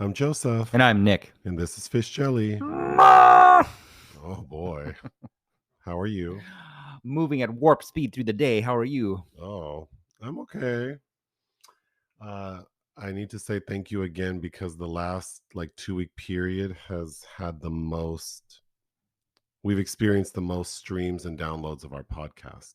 I'm Joseph. And I'm Nick. And this is Fish Jelly. Oh, boy. How are you? Moving at warp speed through the day. How are you? Oh, I'm okay. I need to say thank you again because the last 2-week period has had we've experienced the most streams and downloads of our podcast.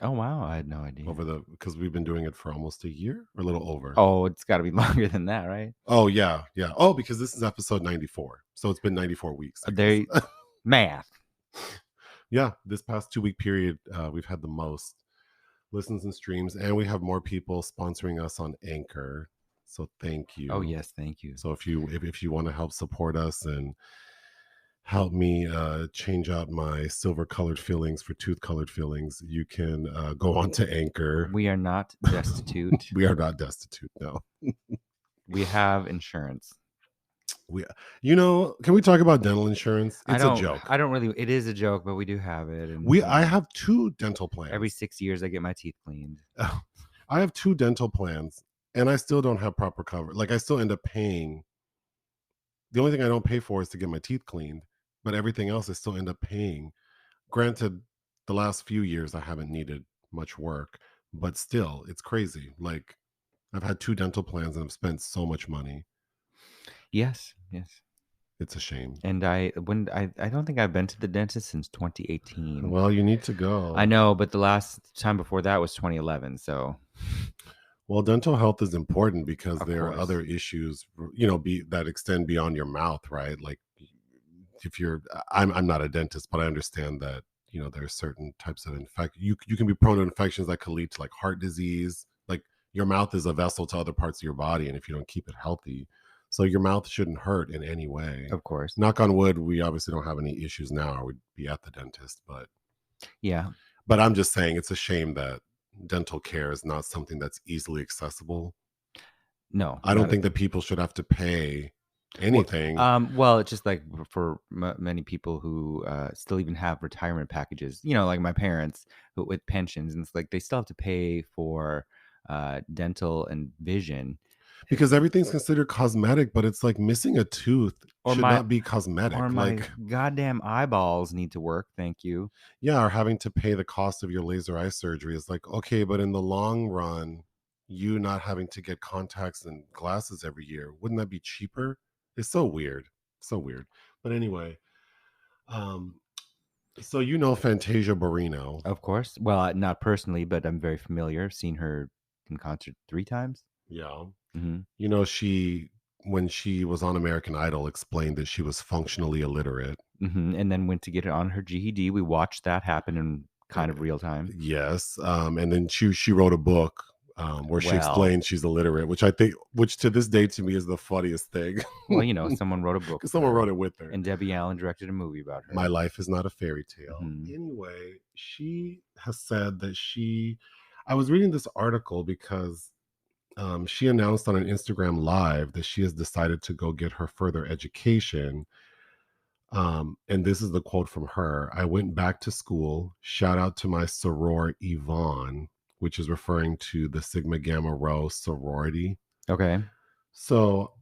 Oh, wow. I had no idea. Because we've been doing it for almost a year or a little over. Oh, it's got to be longer than that, right? Oh, yeah. Oh, because this is episode 94. So it's been 94 weeks. Math. Yeah, this past 2-week period, we've had the most listens and streams, and we have more people sponsoring us on Anchor. So thank you. Oh, yes, thank you. So if you want to help support us and help me change out my silver-colored fillings for tooth-colored fillings, you can go on to Anchor. We are not destitute. We are not destitute, no. We have insurance. Can we talk about dental insurance? It's a joke. It is a joke, but we do have it. And I have 2 dental plans. Every 6 years I get my teeth cleaned. I have 2 dental plans and I still don't have proper coverage. I still end up paying. The only thing I don't pay for is to get my teeth cleaned, but everything else I still end up paying. Granted, the last few years I haven't needed much work, but still, it's crazy. I've had 2 dental plans and I've spent so much money. Yes. It's a shame. And I don't think I've been to the dentist since 2018. Well, you need to go. I know, but the last time before that was 2011. So, well, dental health is important because Of there course. are other issues, that extend beyond your mouth, right? If I'm not a dentist, but I understand that there are certain types of you can be prone to infections that could lead to heart disease. Your mouth is a vessel to other parts of your body, and if you don't keep it healthy. So your mouth shouldn't hurt in any way. Of course. Knock on wood, we obviously don't have any issues now, or we'd be at the dentist. But yeah. But I'm just saying it's a shame that dental care is not something that's easily accessible. No. I don't think that people should have to pay anything. Well, it's just for many people who still even have retirement packages, like my parents with pensions, and it's they still have to pay for dental and vision. Because everything's considered cosmetic, but it's missing a tooth should not be cosmetic. Or my goddamn eyeballs need to work. Thank you. Yeah, or having to pay the cost of your laser eye surgery is okay, but in the long run, you not having to get contacts and glasses every year, wouldn't that be cheaper? It's so weird. But anyway, so Fantasia Barrino. Of course. Well, not personally, but I'm very familiar. I've seen her in concert 3 times. Yeah. Mm-hmm. She, when she was on American Idol, explained that she was functionally illiterate. Mm-hmm. And then went to get it on her GED. We watched that happen in kind of real time. Yes. And then she wrote a book where she explained she's illiterate, which to this day to me is the funniest thing. Well, someone wrote a book. Someone wrote it with her. And Debbie Allen directed a movie about her. My Life is Not a Fairy Tale. Mm-hmm. Anyway, she has said that I was reading this article because she announced on an Instagram Live that she has decided to go get her further education. And this is the quote from her. "I went back to school. Shout out to my soror Yvonne," which is referring to the Sigma Gamma Rho sorority. Okay. So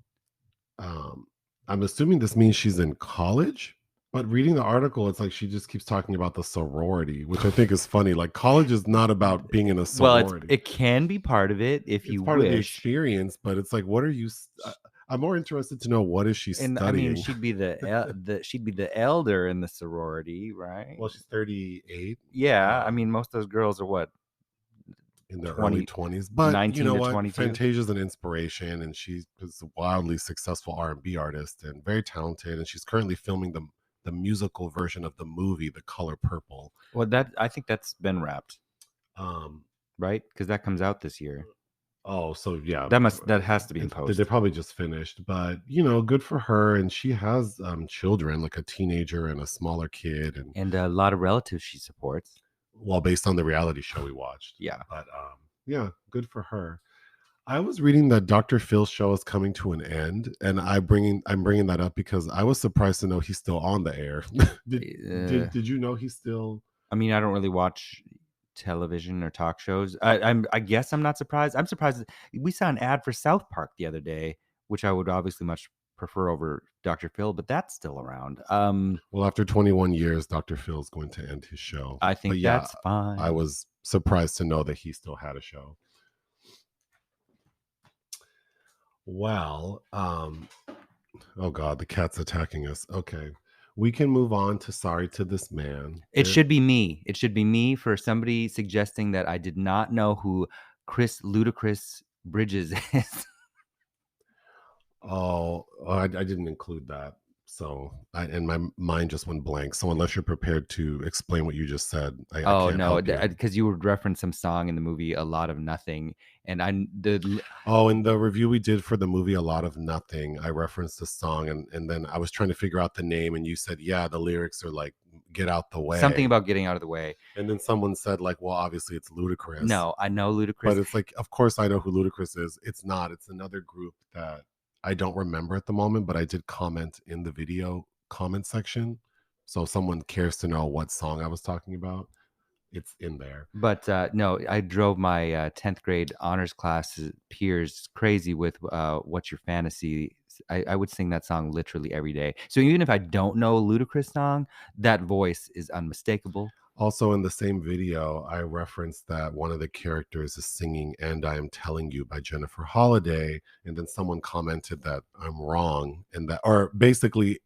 I'm assuming this means she's in college. But reading the article, it's she just keeps talking about the sorority, which I think is funny. College is not about being in a sorority. Well, it can be part of it if you wish. It's part of the experience, but it's what are you? I'm more interested to know what is she studying. I mean, she'd be the elder in the sorority, right? Well, she's 38. Yeah, I mean, most of those girls are what? In their early 20s, but 19 you know to what? 22. Fantasia's an inspiration, and she's a wildly successful R&B artist and very talented. And she's currently filming the musical version of the movie The Color Purple. Well, I think that's been wrapped, right? Because that comes out this year. Oh, so yeah, that has to be in post. They probably just finished, but good for her. And she has children, a teenager and a smaller kid, and a lot of relatives she supports. Well, based on the reality show we watched. Yeah, but yeah, good for her. I was reading that Dr. Phil's show is coming to an end, and I'm bringing that up because I was surprised to know he's still on the air. Did you know he's still? I mean, I don't really watch television or talk shows. I guess I'm not surprised. I'm surprised we saw an ad for South Park the other day, which I would obviously much prefer over Dr. Phil, but that's still around. Well, after 21 years, Dr. Phil's going to end his show. I But think yeah, that's I fine. was surprised to know that he still had a show. Well, oh God, the cat's attacking us. Okay. We can move on to Sorry to This Man. It should be me. It should be me for somebody suggesting that I did not know who Chris Ludacris Bridges is. Oh, I didn't include that. So, and my mind just went blank. So, unless you're prepared to explain what you just said, I Oh can't no, help you. because you would reference some song in the movie "A Lot of Nothing," and Oh, in the review we did for the movie A Lot of Nothing, I referenced the song, and then I was trying to figure out the name, and you said, yeah, the lyrics are like, get out the something way. about getting out of the way. And then someone said, like, well, obviously it's Ludacris. No, I know But Ludacris. it's like, of course I know who Ludacris is. It's not. It's another group that I don't remember at the moment, but I did comment in the video comment section. So if someone cares to know what song I was talking about, it's in there. But no, I drove my 10th grade honors class peers crazy with "What's Your Fantasy." I would sing that song literally every day. So even if I don't know a Ludacris song, that voice is unmistakable. Also, in the same video, I referenced that one of the characters is singing And I Am Telling You by Jennifer Holliday. And then someone commented that I'm wrong. And that, or basically,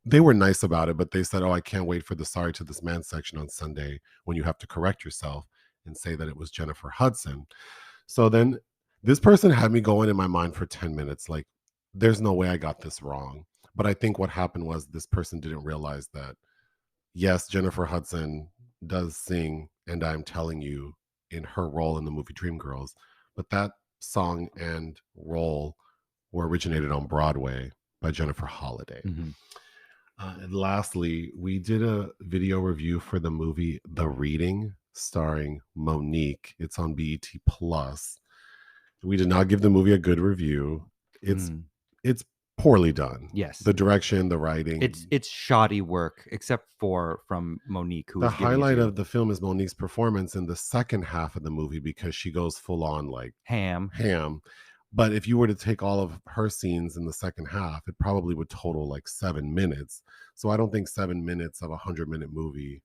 they were nice about it, but they said, oh, I can't wait for the Sorry to This Man section on Sunday when you have to correct yourself and say that it was Jennifer Hudson. So then this person had me going in my mind for 10 minutes. Like, there's no way I got this wrong. But I think what happened was this person didn't realize that yes, Jennifer Hudson does sing And I'm Telling You in her role in the movie Dreamgirls, but that song and role were originated on Broadway by Jennifer Holliday. Mm-hmm. And lastly, we did a video review for the movie The Reading starring Monique. It's on BET Plus. We did not give the movie a good review. It's poorly done. Yes. The direction, the writing. It's shoddy work, except from Monique, who the was giving highlight it to of the film is Monique's performance in the second half of the movie because she goes full on like ham. But if you were to take all of her scenes in the second half, it probably would total like 7 minutes. So I don't think 7 minutes of a 100-minute movie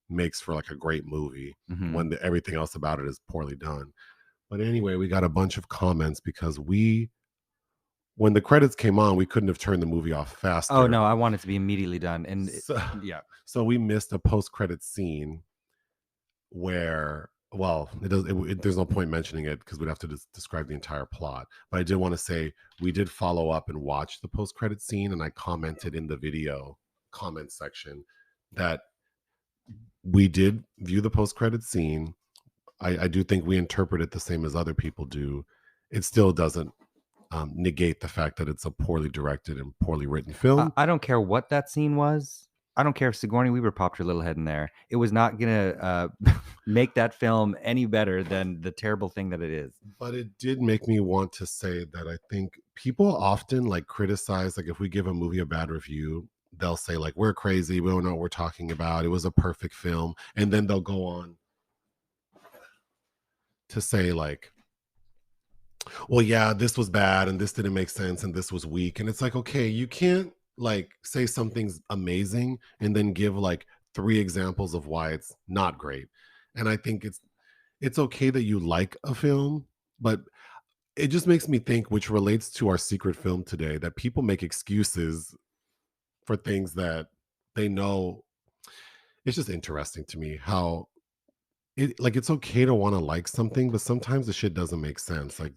makes for like a great movie when everything else about it is poorly done. But anyway, we got a bunch of comments because when the credits came on, we couldn't have turned the movie off faster. Oh no, I want it to be immediately done. And so we missed a post-credit scene where, well, there's no point mentioning it because we'd have to describe the entire plot. But I did want to say we did follow up and watch the post-credit scene, and I commented in the video comment section that we did view the post-credit scene. I do think we interpret it the same as other people do. It still doesn't negate the fact that it's a poorly directed and poorly written film. I don't care what that scene was. I don't care if Sigourney Weaver popped her little head in there. It was not gonna make that film any better than the terrible thing that it is. But it did make me want to say that I think people often like criticize, like if we give a movie a bad review, they'll say like, we're crazy, we don't know what we're talking about, it was a perfect film. And then they'll go on to say like, well, yeah, this was bad and this didn't make sense and this was weak. And it's like, okay, you can't like say something's amazing and then give like 3 examples of why it's not great. And I think it's okay that you like a film, but it just makes me think, which relates to our secret film today, that people make excuses for things that they know. It's just interesting to me how it's okay to want to like something, but sometimes the shit doesn't make sense. Like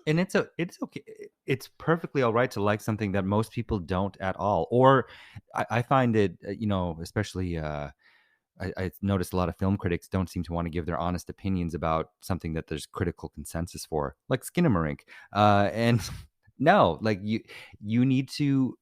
and it's okay. It's perfectly all right to like something that most people don't at all. Or I find it, especially I noticed a lot of film critics don't seem to want to give their honest opinions about something that there's critical consensus for, like Skinamarink. And no, like you need to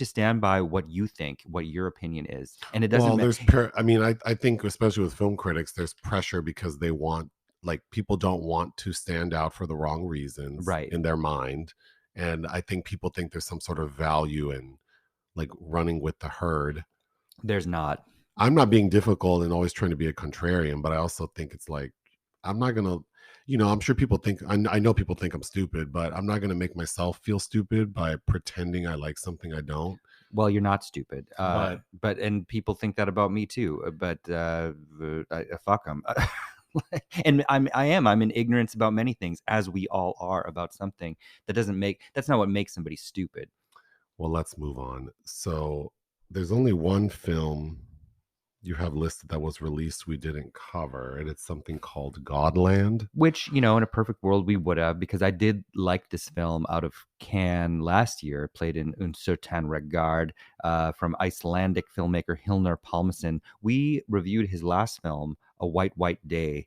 stand by what you think, what your opinion is, and it doesn't. Well, I think especially with film critics, there's pressure because they want, like, people don't want to stand out for the wrong reasons, right, in their mind, and I think people think there's some sort of value in like running with the herd. There's not. I'm not being difficult and always trying to be a contrarian, but I also think it's like I'm not gonna I'm sure people think I know people think I'm stupid, but I'm not going to make myself feel stupid by pretending I like something I don't. Well, you're not stupid. But But and people think that about me too. But fuck them. And I'm in ignorance about many things, as we all are about something. That's not what makes somebody stupid. well, let's move on. So there's only one film you have listed that was released we didn't cover, and it's something called Godland. Which, in a perfect world, we would have, because I did like this film out of Cannes last year, played in Un Certain Regard, from Icelandic filmmaker Hilnir Palmason. We reviewed his last film, A White, White Day,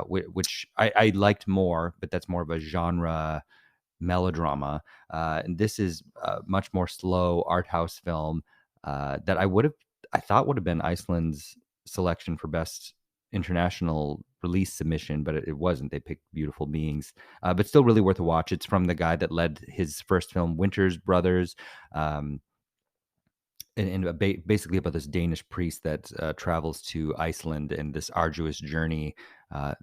which I liked more, but that's more of a genre melodrama. And this is a much more slow art house film that I thought would have been Iceland's selection for best international release submission, but it wasn't. They picked Beautiful Beings, but still really worth a watch. It's from the guy that led his first film, Winter's Brothers. Um, and basically about this Danish priest that travels to Iceland and this arduous journey uh,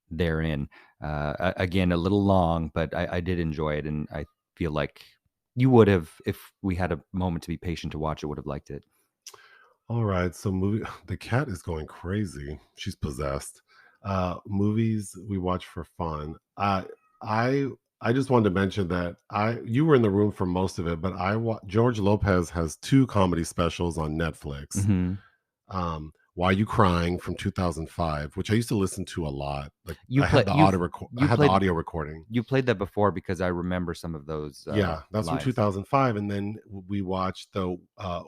therein. Again, a little long, but I did enjoy it, and I feel like you would have, if we had a moment to be patient to watch it, would have liked it. All right, so movie the cat is going crazy. She's possessed. Movies we watch for fun. I I just wanted to mention that I you were in the room for most of it, but George Lopez has two comedy specials on Netflix. Hmm. Why You Crying from 2005, which I used to listen to a lot. Like You play I you had the played audio recording. you played that before, because I remember some of those Yeah, that's from lines. 2005, and then we watched the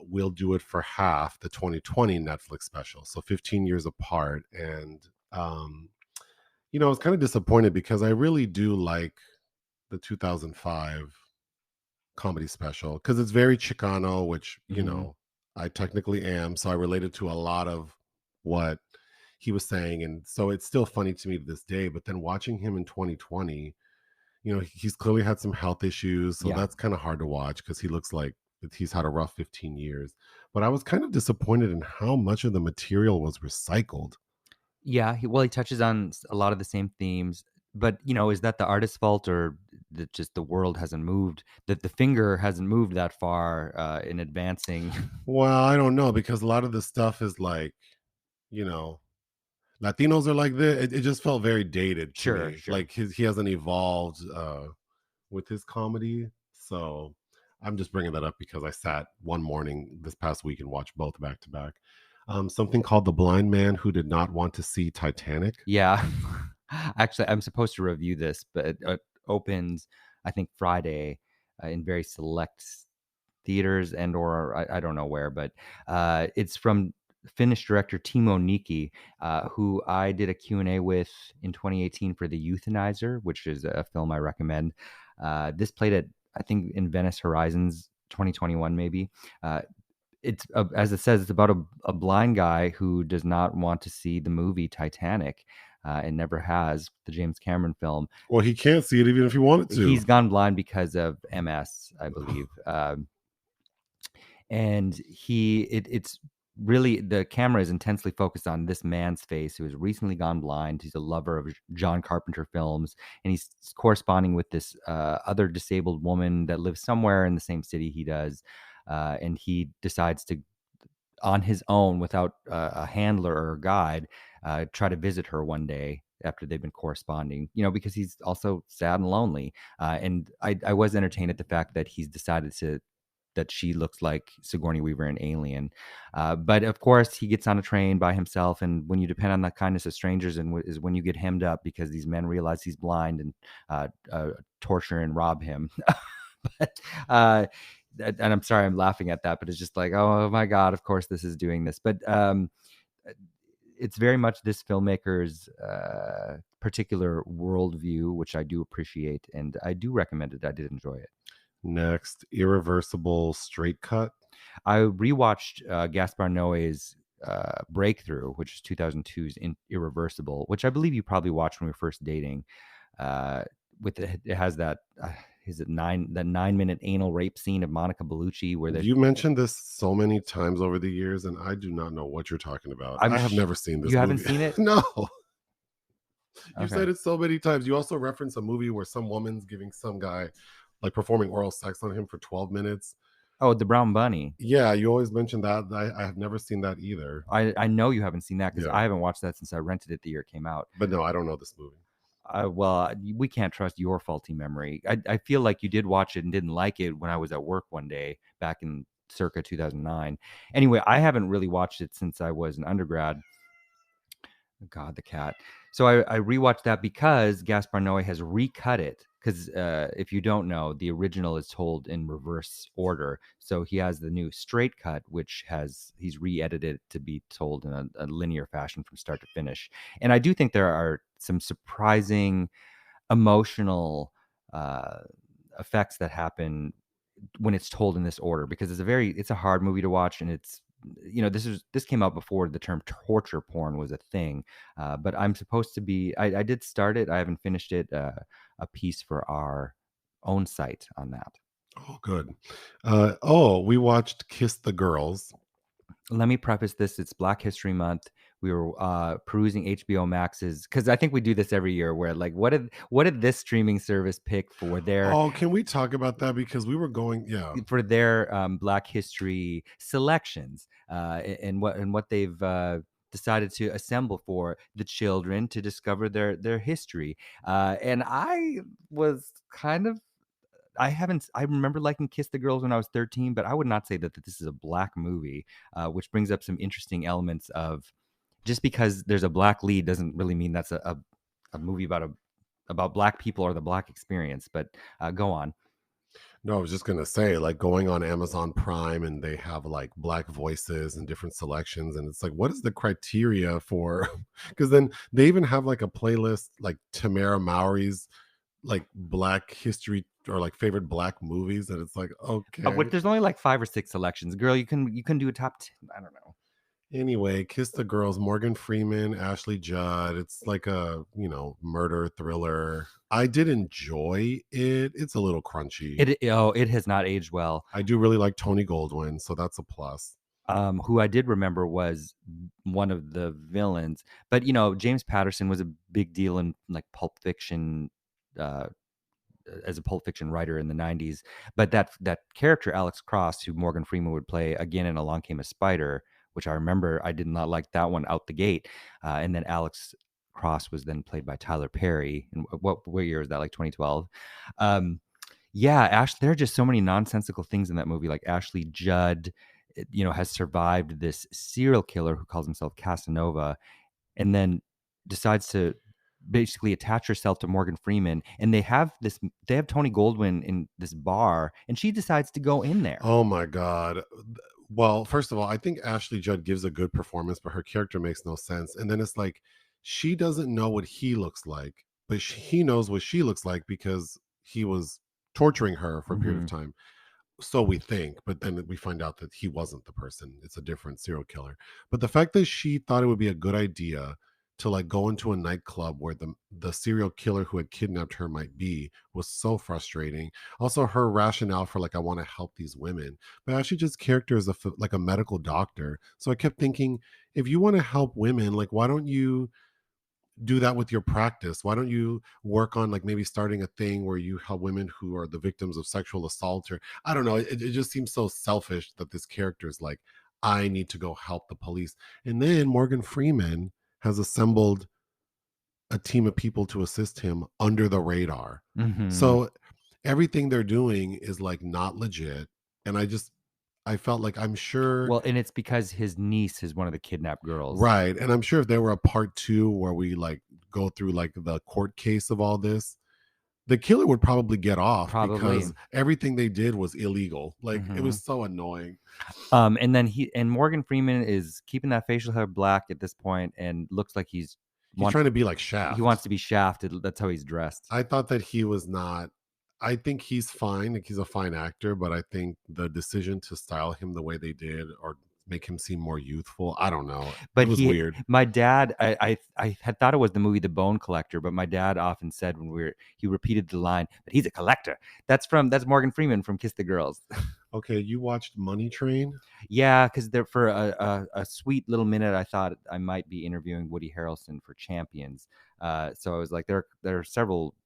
We'll Do It for Half, the 2020 Netflix special. So 15 years apart, and I was kind of disappointed because I really do like the 2005 comedy special because it's very Chicano, which Hmm. I technically am, so I related to a lot of what he was saying, and so it's still funny to me to this day. But then watching him in 2020, he's clearly had some health issues, so Yeah. that's kind of hard to watch because he looks like he's had a rough 15 years. But I was kind of disappointed in how much of the material was recycled. Yeah, he touches on a lot of the same themes, but is that the artist's fault, or that just the world hasn't moved, that the finger hasn't moved that far in advancing? Well, I don't know because a lot of the stuff is like, you know, Latinos are like this. It just felt very dated to Sure, me. sure. Like he hasn't evolved with his comedy. So I'm just bringing that up because I sat one morning this past week and watched both back to back. Something called The Blind Man Who Did Not Want to See Titanic. Yeah. Actually, I'm supposed to review this, but it opens, I think, Friday in very select theaters and/or I don't know where, but it's from Finnish director Timo Nikki, who I did a Q&A with in 2018 for The Euthanizer, which is a film I recommend. This played at, I think, in Venice Horizons 2021, maybe. It's as it says, it's about a blind guy who does not want to see the movie Titanic, and never has, the James Cameron film. Well, he can't see it even if he wanted to. He's gone blind because of MS, I believe. And it's really, the camera is intensely focused on this man's face who has recently gone blind. He's a lover of John Carpenter films, and he's corresponding with this other disabled woman that lives somewhere in the same city he does. And he decides to, on his own, without a handler or a guide, try to visit her one day after they've been corresponding, because he's also sad and lonely. And I was entertained at the fact that he's decided that she looks like Sigourney Weaver in Alien. But of course, he gets on a train by himself, and when you depend on the kindness of strangers, and is when you get hemmed up because these men realize he's blind and torture and rob him. But and I'm sorry I'm laughing at that, but it's just like, oh my god, of course this is doing this. But it's very much this filmmaker's particular worldview, which I do appreciate, and I do recommend it. I did enjoy it. Next, Irreversible Straight Cut. I rewatched Gaspar Noé's Breakthrough, which is 2002's Irreversible, which I believe you probably watched when we were first dating. It has that is it 9-minute anal rape scene of Monica Bellucci where You mentioned this so many times over the years, and I do not know what you're talking about. I have never seen this you haven't movie. seen it. No. You Okay. said it so many times. You also reference a movie where some woman's giving some guy like performing oral sex on him for 12 minutes. Oh, the Brown Bunny. Yeah, you always mention that. I have never seen that either. I know you haven't seen that because Yeah. I haven't watched that since I rented it the year it came out. But no, I don't know this movie. Well, we can't trust your faulty memory. I feel like you did watch it and didn't like it when I was at work one day back in circa 2009. Anyway, I haven't really watched it since I was an undergrad. God, the cat. So I rewatched that because Gaspar Noé has recut it. Because if you don't know, the original is told in reverse order. So he has the new straight cut, which he's re-edited it to be told in a linear fashion from start to finish. And I do think there are some surprising emotional uh, effects that happen when it's told in this order because it's a hard movie to watch and it's this came out before the term torture porn was a thing, but I'm supposed to be I did start it. I haven't finished it. A piece for our own site on that. Oh, good. Oh, we watched Kiss the Girls. Let me preface this: it's Black History Month. We were perusing HBO Max's because I think we do this every year. Where like, what did this streaming service pick Oh, can we talk about that? Because we were going, yeah. for their Black History selections, and what they've decided to assemble for the children to discover their history. And I was kind of I haven't. I remember liking Kiss the Girls when I was 13, but I would not say that this is a black movie, which brings up some interesting elements of just because there's a black lead doesn't really mean that's a movie about black people or the black experience. But go on. No, I was just gonna say, like going on Amazon Prime and they have like black voices and different selections, and it's like, what is the criteria for? Because then they even have like a playlist, like Tamara Mowry's like Black History or like favorite Black movies, and it's like, What okay. there's only like 5 or 6 selections. Girl, you can do a top 10. I don't know. Anyway, Kiss the Girls, Morgan Freeman, Ashley Judd. It's like a, murder thriller. I did enjoy it. It's a little crunchy. It has not aged well. I do really like Tony Goldwyn, so that's a plus. Who I did remember was one of the villains, but James Patterson was a big deal in like Pulp Fiction, uh, as a Pulp Fiction writer in the 90s. But that character Alex Cross, who Morgan Freeman would play again in Along Came a Spider, which I remember I did not like that one out the gate. And then Alex Cross was then played by Tyler Perry. And what year was that? Like 2012. Yeah, there are just so many nonsensical things in that movie. Like Ashley Judd, has survived this serial killer who calls himself Casanova, and then decides to basically attach herself to Morgan Freeman. And they have Tony Goldwyn in this bar, and she decides to go in there. Oh my God. Well, first of all, I think Ashley Judd gives a good performance, but her character makes no sense. And then it's like she doesn't know what he looks like, but he knows what she looks like because he was torturing her for a period of Hmm. time. So we think, but then we find out that he wasn't the person. It's a different serial killer. But the fact that she thought it would be a good idea to like go into a nightclub where the serial killer who had kidnapped her might be was so frustrating. Also, her rationale for like I want to help these women, but actually just character is like a medical doctor. So I kept thinking, if you want to help women, like why don't you do that with your practice? Why don't you work on like maybe starting a thing where you help women who are the victims of sexual assault? Or I don't know. It just seems so selfish that this character is like, I need to go help the police. And then Morgan Freeman has assembled a team of people to assist him under the radar. Hmm. So everything they're doing is like not legit. And I felt like I'm sure. Well, and it's because his niece is one of the kidnapped girls. Right. And I'm sure if there were a part two where we like go through like the court case of all this, the killer would probably get off Probably. because everything they did was illegal. Like it Hmm. was so annoying. And then Morgan Freeman is keeping that facial hair black at this point and looks like He's wants trying to be like he wants Shaft. to be shafted. That's how he's dressed. I thought that he was not. I think he's fine. Like he's a fine actor, but I think the decision to style him the way they did, or make him seem more youthful. I don't know. It But was weird. my dad, I had thought it was the movie The Bone Collector, but my dad often said when he repeated the line that he's a collector. That's Morgan Freeman from Kiss the Girls. Okay, you watched Money Train? Yeah, because there for a sweet little minute, I thought I might be interviewing Woody Harrelson for Champions. So I was like, there are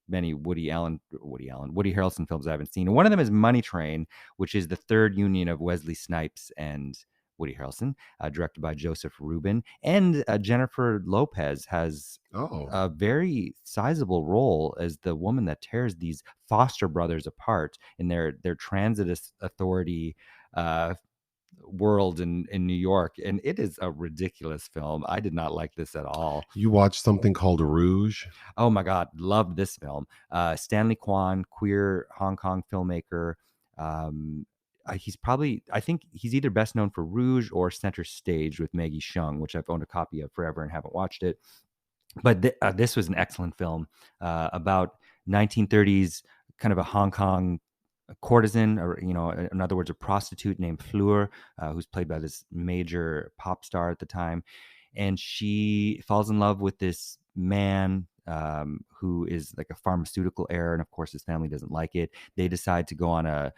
Woody Harrelson films I haven't seen. And one of them is Money Train, which is the third union of Wesley Snipes and Woody Harrelson, directed by Joseph Rubin, and Jennifer Lopez has Oh, a very sizable role as the woman that tears these foster brothers apart in their transit authority uh, world in New York, and it is a ridiculous film. I did not like this at all. you watched something called Rouge? Oh my god, loved this film. Stanley Kwan, queer Hong Kong filmmaker. I think he's either best known for Rouge or Center Stage with Maggie Cheung, which I've owned a copy of forever and haven't watched it. But this was an excellent film about 1930s kind of a Hong Kong courtesan, or in other words, a prostitute named Fleur, who's played by this major pop star at the time, and she falls in love with this man who is like a pharmaceutical heir, and of course his family doesn't like it. They decide to go on a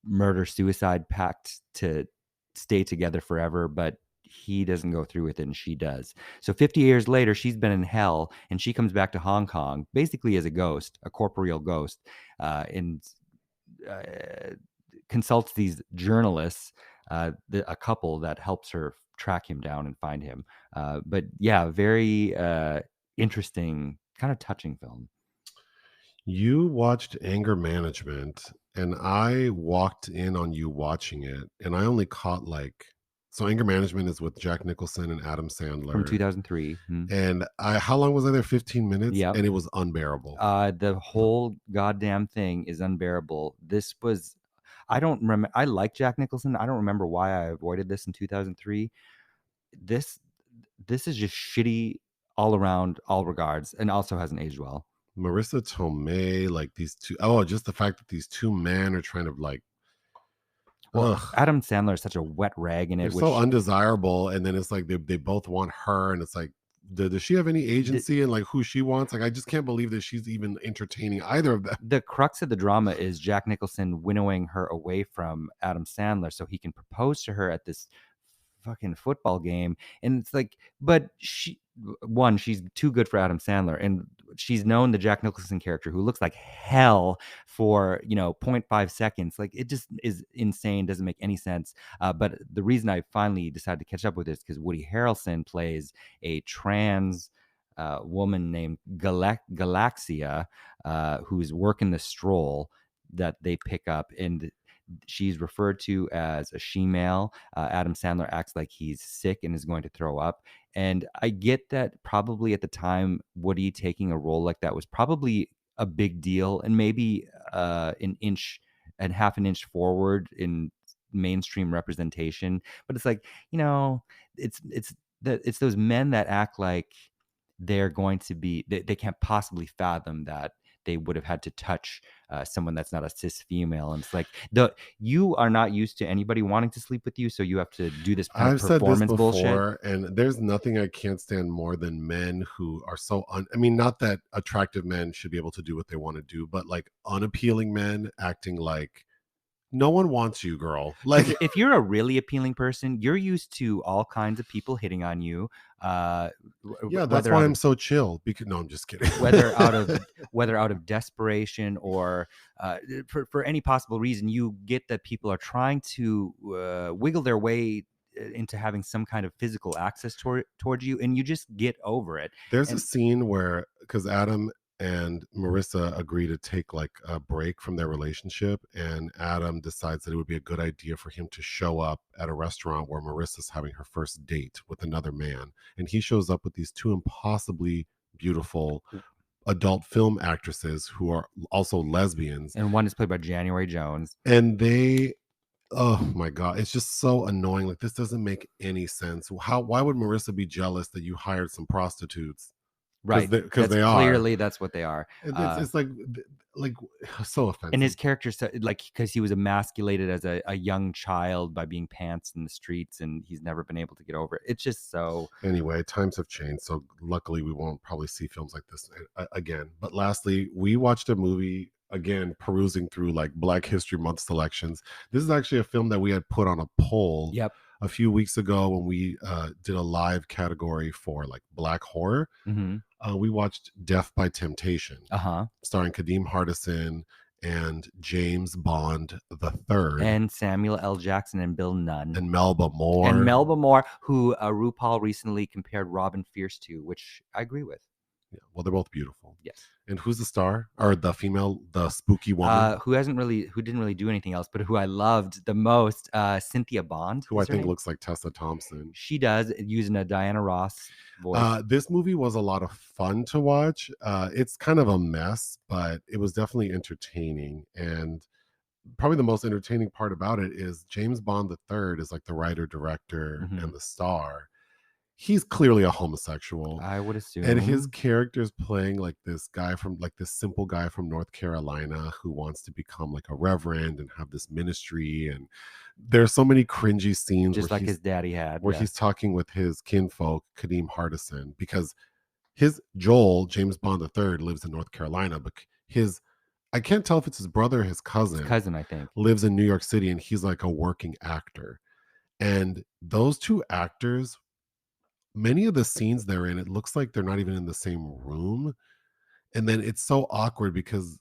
murder suicide pact to stay together forever, but he doesn't go through with it and she does. So 50 years later, she's been in hell and she comes back to Hong Kong basically as a ghost, a corporeal ghost, and uh, consults these journalists, a couple that helps her track him down and find him. But yeah, very interesting, kind of touching film. You watched Anger Management, and I walked in on you watching it, and I only caught like, so Anger Management is with Jack Nicholson and Adam From Sandler. 2003. And how long was I there? 15 minutes, Yep. and it was unbearable. The whole goddamn thing is unbearable. This was, I don't remember. I like Jack Nicholson. I don't remember why I avoided this in 2003. This, this is just shitty all around, all regards, and also hasn't aged well. Marissa Tomei, like these two, oh, just the fact that these two men are trying to like, Well, ugh, Adam Sandler is such a wet rag in they're it, so which undesirable. And then it's like they both want her, and it's like, does she have any the, agency in like who she wants? Like, I just can't believe that she's even entertaining either of them. the crux of the drama is Jack Nicholson winnowing her away from Adam Sandler so he can propose to her at this fucking football game. And it's like, but she's too good for Adam Sandler, and she's known the Jack Nicholson character who looks like hell for zero point 0.5 seconds. Like, it just is insane, doesn't make any sense. But the reason I finally decided to catch up with this because Woody Harrelson plays a trans woman named Galaxia, who's working the stroll that they pick up, and she's referred to as a she-male. Adam Sandler acts like he's sick and is going to throw up. And I get that probably at the time, Woody taking a role like that was probably a big deal and maybe an inch and half an inch forward in mainstream representation. But it's like, it's those men that act like they're going to be, they can't possibly fathom that they would have had to touch someone that's not a cis female, and it's like you are not used to anybody wanting to sleep with you, so you have to do this kind of I've said this performance bullshit. before, and there's nothing I can't stand more than men who are so I mean, not that attractive men should be able to do what they want to do, but like unappealing men acting like no one wants you, girl. Like, Because if you're a really appealing person, you're used to all kinds of people hitting on you, yeah, that's whether why out I'm of so chill. Because no, I'm just kidding. whether out of whether out of desperation or for any possible reason. You get that people are trying to wiggle their way into having some kind of physical access toward you, and you just get over it. There's a And scene where because Adam and Marissa agree to take like a break from their relationship, and Adam decides that it would be a good idea for him to show up at a restaurant where Marissa's having her first date with another man, and he shows up with these two impossibly beautiful adult film actresses who are also lesbians, one is played by January Jones. and they, oh my god, it's just so annoying. Like, this doesn't make any sense. Why would Marissa be jealous that you hired some prostitutes? Right. Because That's they are. clearly that's what they are. It's like like so And his offensive. character, like, because he was emasculated as a young child by being pants in the streets, and he's never been able to get over it. It's just so. Anyway, times have changed, so luckily we won't probably see films like this again. But lastly, we watched a movie again, perusing through like Black History Month selections. This is actually a film that we had put on a poll Yep. a few weeks ago when we did a live category for like Black horror. Mm-hmm. We watched Death by Temptation, Uh-huh. starring Kadeem Hardison and James Bond the Third And Samuel L. Jackson and Bill Nunn. and Melba Moore. And Melba Moore, who RuPaul recently compared Robin Fierce to, which I agree with. Yeah, well, they're both beautiful. Yes. And who's the star or the female, the spooky woman? Who didn't really do anything else, but who I loved the most, Cynthia Bond. Who I think looks like Tessa Thompson. She does, using a Diana Ross voice. This movie was a lot of fun to watch. It's kind of a mess, but it was definitely entertaining. And probably the most entertaining part about it is James Bond the Third is like the writer, director, and the star. He's clearly a homosexual. I would assume. And his character is playing like this guy from like this simple guy from North Carolina who wants to become like a reverend and have this ministry. And there's so many cringy scenes just where like his daddy had, where he's talking with his kinfolk, Kadeem Hardison, because his Joel, James Bond III, lives in North Carolina, but I can't tell if it's his brother or his cousin, I think, lives in New York City, and he's like a working actor. And those two actors, many of the scenes they're in, it looks like they're not even in the same room. And then it's so awkward because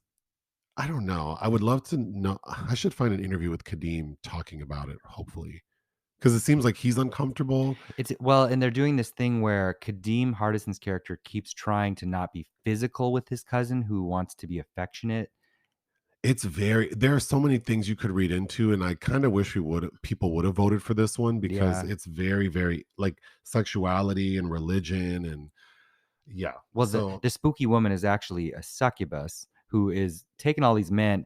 I don't know. I would love to know. I should find an interview with Kadeem talking about it, hopefully, because it seems like he's uncomfortable. And they're doing this thing where Kadeem Hardison's character keeps trying to not be physical with his cousin who wants to be affectionate. There are so many things you could read into, and I kind of wish people would have voted for this one because it's very, very like sexuality and religion and yeah. Well, so the spooky woman is actually a succubus who is plucking all these men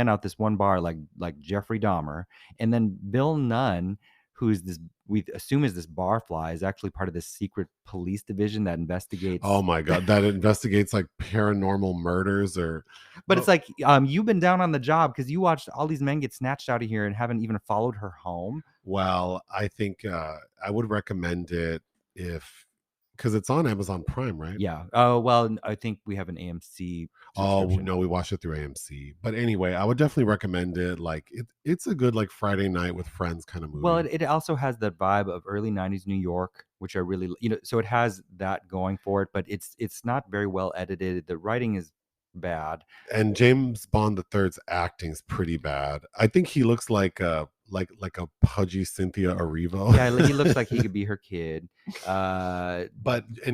out this one bar, like Jeffrey Dahmer, and then Bill Nunn, who's this we assume is this barfly, is actually part of this secret police division that investigates. Oh my god, that investigates like paranormal murders But it's like, you've been down on the job because you watched all these men get snatched out of here and haven't even followed her home. Well, I think I would recommend it because it's on Amazon Prime, right? Yeah. Oh, well, I think we have an AMC subscription. Oh no, we watched it through AMC. But anyway, I would definitely recommend it. Like it's a good like Friday night with friends kind of movie. Well, it also has the vibe of early 90s New York, which I really, so it has that going for it, but it's not very well edited. The writing is bad. And James Bond III's acting is pretty bad. I think he looks like a pudgy Cynthia Erivo. Yeah, he looks like he could be her kid. And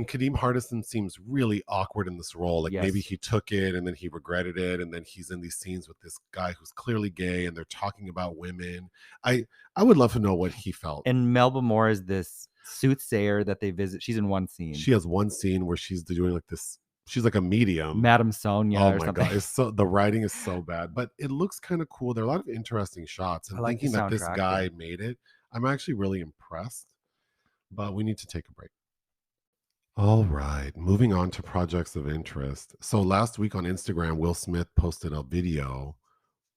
Kadeem Hardison seems really awkward in this role. Like maybe he took it and then he regretted it, and then he's in these scenes with this guy who's clearly gay, and they're talking about women. I would love to know what he felt. And Melba Moore is this soothsayer that they visit. She's in one scene. She has one scene where she's doing like this. She's like a medium, Madame Sonia. Oh or my something. god! The writing is so bad, but it looks kind of cool. There are a lot of interesting shots, and thinking that this guy made it, I'm actually really impressed. But we need to take a break. All right, moving on to projects of interest. So last week on Instagram, Will Smith posted a video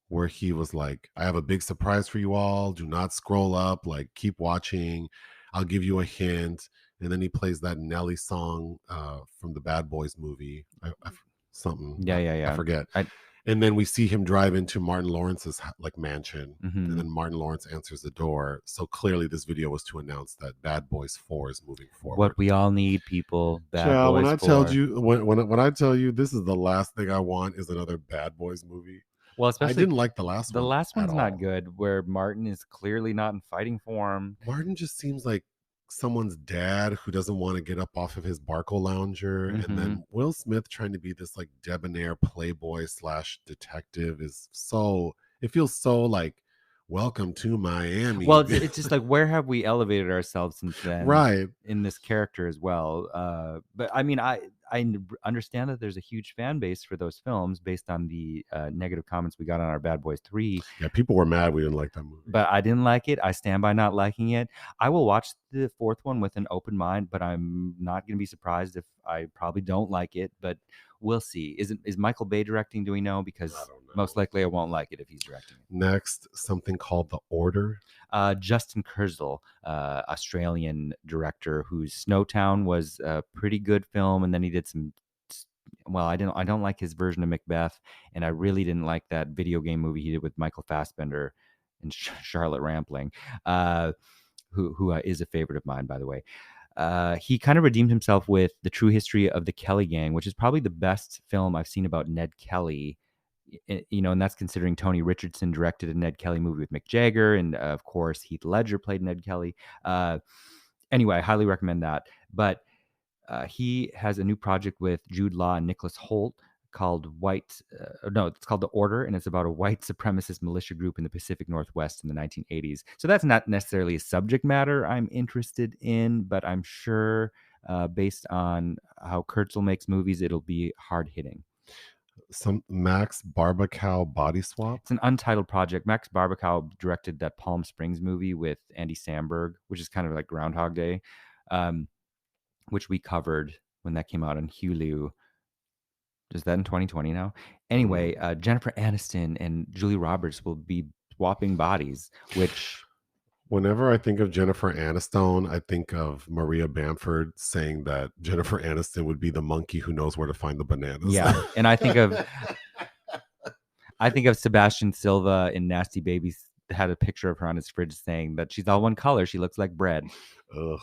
where he was like, "I have a big surprise for you all. Do not scroll up. Like, keep watching. I'll give you a hint." And then he plays that Nelly song from the Bad Boys movie. Something. Yeah. I forget. And then we see him drive into Martin Lawrence's like mansion. Mm-hmm. And then Martin Lawrence answers the door. So clearly this video was to announce that Bad Boys 4 is moving forward. What we all need, people. Bad Boys when I 4. told you when I tell you this is the last thing I want is another Bad Boys movie. Well, especially I didn't like the last one. The last one's not good, where Martin is clearly not in fighting form. Martin just seems like someone's dad who doesn't want to get up off of his Barco lounger. Mm-hmm. And then Will Smith trying to be this like debonair playboy / detective it feels so like welcome to Miami. Well, it's just like, where have we elevated ourselves since then? Right. In this character as well. But I mean, understand that there's a huge fan base for those films based on the negative comments we got on our Bad Boys 3, Yeah, people were mad we didn't like that movie. but I didn't like it. I stand by not liking it. I will watch the fourth one with an open mind, but I'm not going to be surprised if I probably don't like it, but we'll see. Is Michael Bay directing? Do we know? I Because don't most know. likely I won't like it if he's directing it. Next, something called The Order. Justin Kurzel, Australian director, whose Snowtown was a pretty good film, and then he did some. Well, I don't like his version of Macbeth, and I really didn't like that video game movie he did with Michael Fassbender and Charlotte Rampling, uh, who is a favorite of mine, by the way. He kind of redeemed himself with The True History of the Kelly Gang, which is probably the best film I've seen about Ned Kelly. You know, and that's considering Tony Richardson directed a Ned Kelly movie with Mick Jagger, and of course Heath Ledger played Ned Kelly. Anyway, I highly recommend that. But he has a new project with Jude Law and Nicholas Hoult called no, it's called The Order, and it's about a white supremacist militia group in the Pacific Northwest in the 1980s. So that's not necessarily a subject matter I'm interested in, but I'm sure based on how Kurtzel makes movies, it'll be hard hitting. Some Max Barbacow Body Swap. It's an untitled project. Max Barbacow directed that Palm Springs movie with Andy Samberg, which is kind of like Groundhog Day, um, which we covered when that came out on Hulu. Is that in 2020 now? Anyway, Jennifer Aniston and Julie Roberts will be swapping bodies, which Whenever I think of Jennifer Aniston, I think of Maria Bamford saying that Jennifer Aniston would be the monkey who knows where to find the bananas. yeah. And I think of Sebastian Silva in Nasty Babies, had a picture of her on his fridge saying that she's all one color. She looks like bread. Ugh.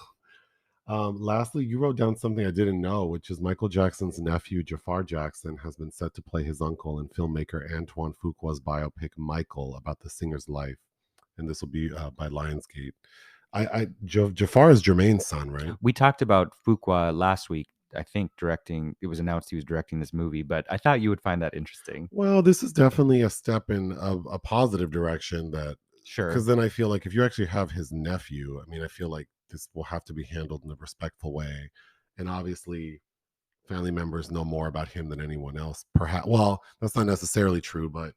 Lastly, you wrote down something I didn't know, which is Michael Jackson's nephew, Jafar Jackson, has been set to play his uncle in filmmaker Antoine Fuqua's biopic Michael about the singer's life. And this will be by Lionsgate. Jafar is Jermaine's son, right? We talked about Fuqua last week, I think, directing. It was announced he was directing this movie, but I thought you would find that interesting. Well, this is definitely a step in a positive direction, that Sure. because then I feel like if you actually have his nephew, I mean, I feel like this will have to be handled in a respectful way. And obviously, family members know more about him than anyone else. Perhaps, well, that's not necessarily true, but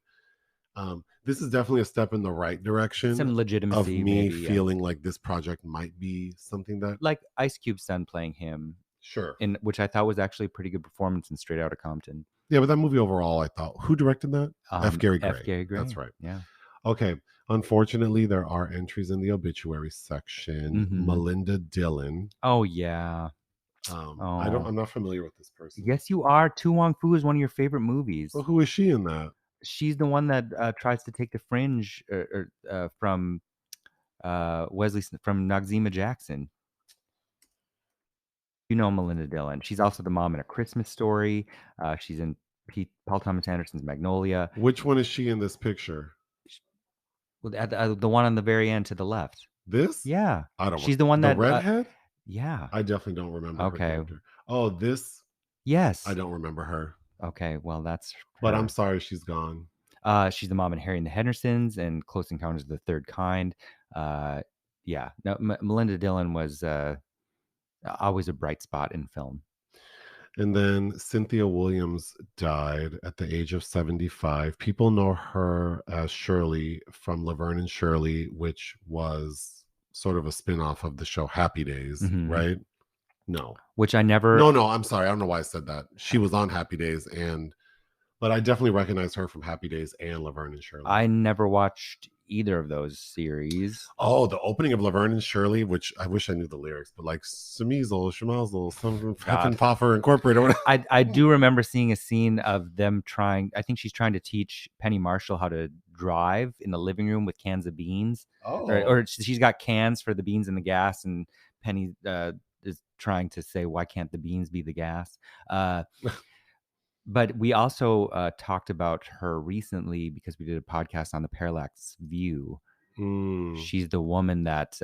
this is definitely a step in the right direction Some of legitimacy, me maybe, feeling like this project might be something that, like Ice Cube's son playing him, sure. in which I thought was actually a pretty good performance in Straight Outta Compton. Yeah, but that movie overall, I thought, who directed that? F. Gary Gray. F. Gary Gray. That's right. Yeah. Okay. Unfortunately, there are entries in the obituary section. Melinda Dillon. Oh yeah. I'm not familiar with this person. Yes, you are. Tu Wong Fu is one of your favorite movies. Well, who is she in that? She's the one that tries to take the fringe from Wesley from Noxzema Jackson. You know Melinda Dillon. She's also the mom in A Christmas Story. She's in Paul Thomas Anderson's Magnolia. Which one is she in this picture? The one on the very end to the left. This? Yeah. I don't. She's the one that redhead. Yeah. I definitely don't remember. Okay. Her character. Oh, this. Yes. I don't remember her. Okay. Well, that's. Her. But I'm sorry, she's gone. She's the mom in Harry and the Hendersons and Close Encounters of the Third Kind. Yeah. No, Melinda Dillon was always a bright spot in film. And then Cynthia Williams died at the age of 75. People know her as Shirley from Laverne and Shirley, which was sort of a spin-off of the show Happy Days, right? No. Which I never... No, I'm sorry. I don't know why I said that. She was on Happy Days, but I definitely recognize her from Happy Days and Laverne and Shirley. I never watched either of those series. Oh, the opening of Laverne and Shirley, which I wish I knew the lyrics, but like Smeezel, Schmazel, some Pfeffer Incorporated. I do remember seeing a scene of them trying, I think she's trying to teach Penny Marshall how to drive in the living room with cans of beans. Oh. Or she's got cans for the beans and the gas, and Penny is trying to say, why can't the beans be the gas? But we also talked about her recently because we did a podcast on the Parallax View. She's the woman that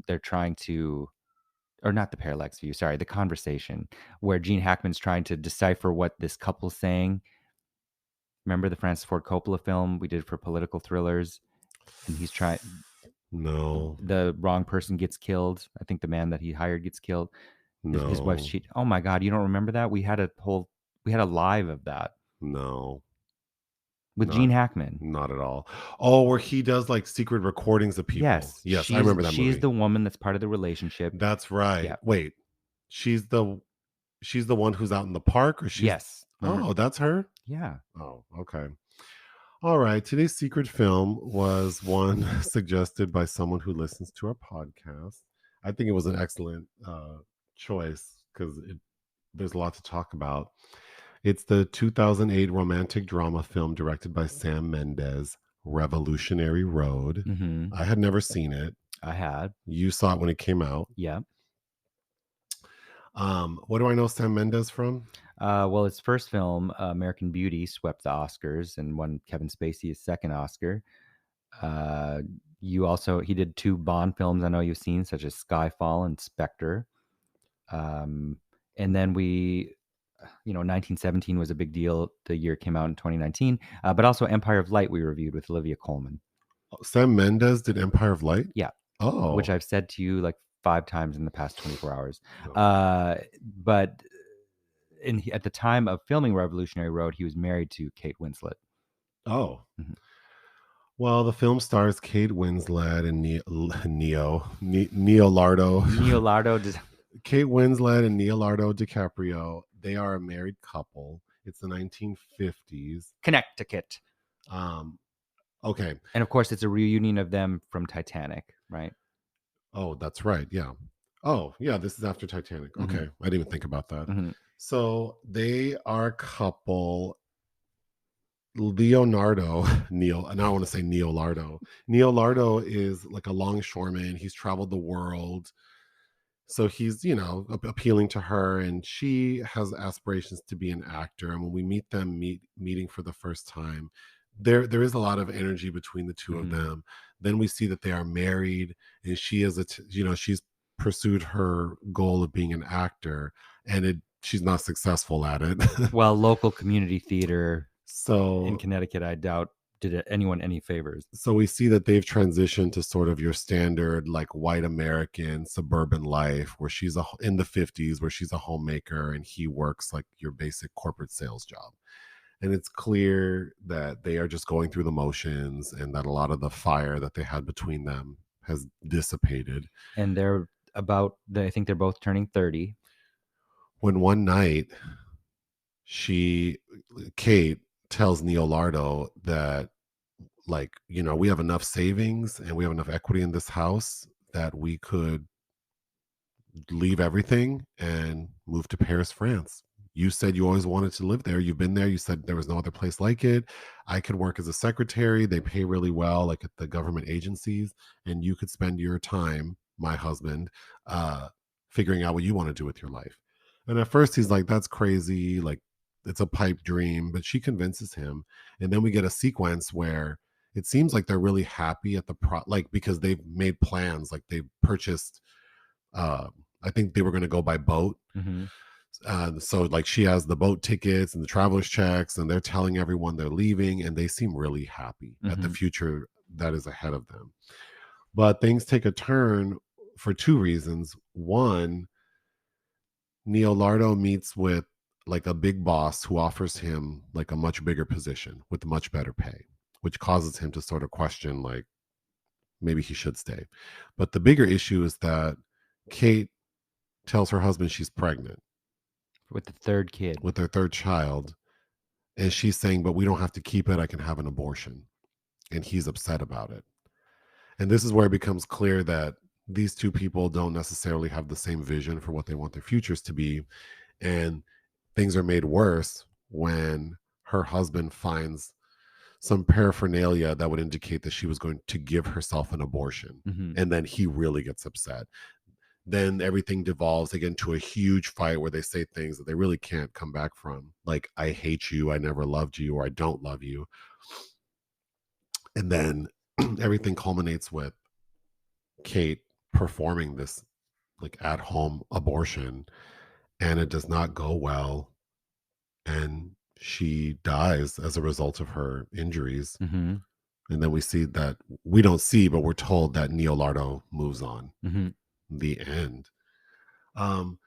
they're trying to, or not the Parallax View, sorry, the Conversation, where Gene Hackman's trying to decipher what this couple's saying. Remember the Francis Ford Coppola film we did for political thrillers? And he's trying... No. The wrong person gets killed. I think the man that he hired gets killed. His wife's No, cheat. Oh my God, you don't remember that? We had a live of that no, with not Gene Hackman. not at all. Oh, where he does like secret recordings of people. Yes, Yes, I remember that she's movie. the woman that's part of the relationship. That's right. Yeah. Wait, she's the she's the one who's out in the park, or she's Yes. Remember? oh, that's her? Yeah. Oh, okay. All right. Today's secret film was one suggested by someone who listens to our podcast. I think it was an excellent choice because there's a lot to talk about. It's the 2008 romantic drama film directed by Sam Mendes, Revolutionary Road. Mm-hmm. I had never seen it. I had. You saw it when it came out. Yeah. What do I know Sam Mendes from? Well, his first film, American Beauty, swept the Oscars and won Kevin Spacey his second Oscar. Uh, he did two Bond films I know you've seen, such as Skyfall and Spectre. Um, and then 1917 was a big deal. The year it came out in 2019, but also Empire of Light we reviewed with Olivia Colman. Sam Mendes did Empire of Light? Yeah, which Oh, I've said to you like 5 times in the past 24 hours. no. But at the time of filming Revolutionary Road, he was married to Kate Winslet. Oh. Mhm. Well, the film stars Kate Winslet and Leonardo. Leonardo. Kate Winslet and Leonardo DiCaprio. They are a married couple. It's the 1950s. Connecticut. Um, okay. And of course, it's a reunion of them from Titanic, right? Oh, that's right. Yeah. Oh, yeah. This is after Titanic. Mm-hmm. Okay. I didn't even think about that. Mm-hmm. So they are a couple. Leonardo, Neil, and I want to say Leonardo. Leonardo is like a longshoreman. He's traveled the world. So he's, appealing to her, and she has aspirations to be an actor. And when we meet them meeting for the first time, there is a lot of energy between the 2 of Mm-hmm. them. Then we see that they are married, and she is she's pursued her goal of being an actor, and she's not successful at it. Well, local community theater in So Connecticut, I doubt did anyone any favors. so we see that they've transitioned to sort of your standard like white American suburban life where she's in the 50s where she's a homemaker and he works like your basic corporate sales job. And it's clear that they are just going through the motions and that a lot of the fire that they had between them has dissipated. And I think they're both turning 30. When one night Kate tells Leonardo that like, we have enough savings and we have enough equity in this house that we could leave everything and move to Paris, France. You said you always wanted to live there. You've been there. You said there was no other place like it. I could work as a secretary. They pay really well, like at the government agencies. And you could spend your time, my husband, figuring out what you want to do with your life. And at first he's like, that's crazy. Like, it's a pipe dream. But she convinces him. And then we get a sequence where it seems like they're really happy at because they've made plans. Like they've purchased I think they were going to go by boat. Mm-hmm. So like she has the boat tickets and the traveler's checks, and they're telling everyone they're leaving, and they seem really happy at the future that is ahead of them. But things take a turn for 2 reasons. One, Leonardo meets with like a big boss who offers him like a much bigger position with much better pay, which causes him to sort of question like maybe he should stay. But the bigger issue is that Kate tells her husband she's pregnant With the third kid. with their third child. And she's saying, but we don't have to keep it. I can have an abortion. And he's upset about it. And this is where it becomes clear that these 2 people don't necessarily have the same vision for what they want their futures to be. And things are made worse when her husband finds some paraphernalia that would indicate that she was going to give herself an abortion. Mm-hmm. And then he really gets upset. Then everything devolves again to a huge fight where they say things that they really can't come back from, like I hate you, I never loved you, or I don't love you. And then everything culminates with Kate performing this like at home abortion, and it does not go well, and she dies as a result of her injuries. Mm-hmm. And then we don't see, but we're told that Leonardo moves on. Mm-hmm. The end. Um,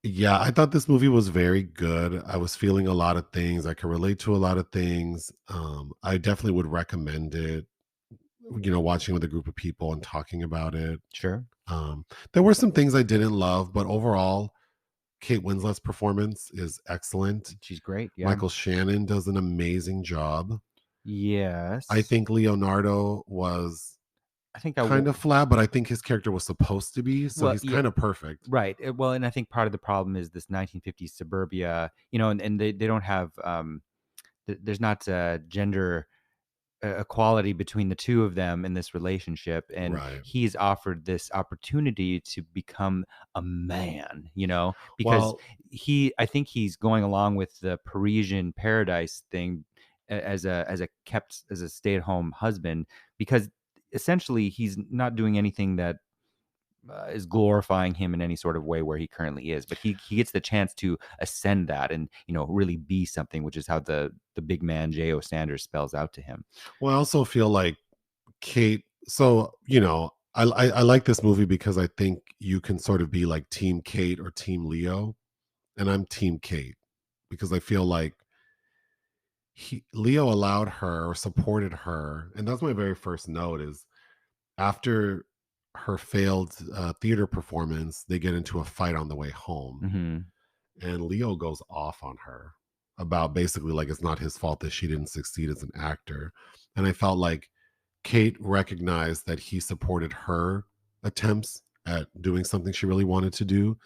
Yeah, I thought this movie was very good. I was feeling a lot of things. I can relate to a lot of things. I definitely would recommend it, watching with a group of people and talking about it. Sure. Um, there were some things I didn't love, but overall, Kate Winslet's performance is excellent. She's great. Yeah. Michael Shannon does an amazing job. I Yes. think Leonardo was I think kind of flat, but I think his character was supposed to be, so well, he's yeah, kind of perfect. right. Well, and I think part of the problem is this 1950s suburbia, and they don't have there's not gender equality between the two of them in this relationship, and Right. he's offered this opportunity to become a man, because Well, I think he's going along with the Parisian paradise thing as a stay-at-home husband, because essentially he's not doing anything that is glorifying him in any sort of way where he currently is, but he gets the chance to ascend that and really be something, which is how the big man Jo Sanders spells out to him. I also feel like Kate. So I like this movie because I think you can sort of be like Team Kate or Team Leo, and I'm Team Kate because I feel like Leo allowed her or supported her, and that's my very first note is after her failed theater performance, they get into a fight on the way home, Hmm. and Leo goes off on her about basically like it's not his fault that she didn't succeed as an actor. And I felt like Kate recognized that he supported her attempts at doing something she really wanted to do.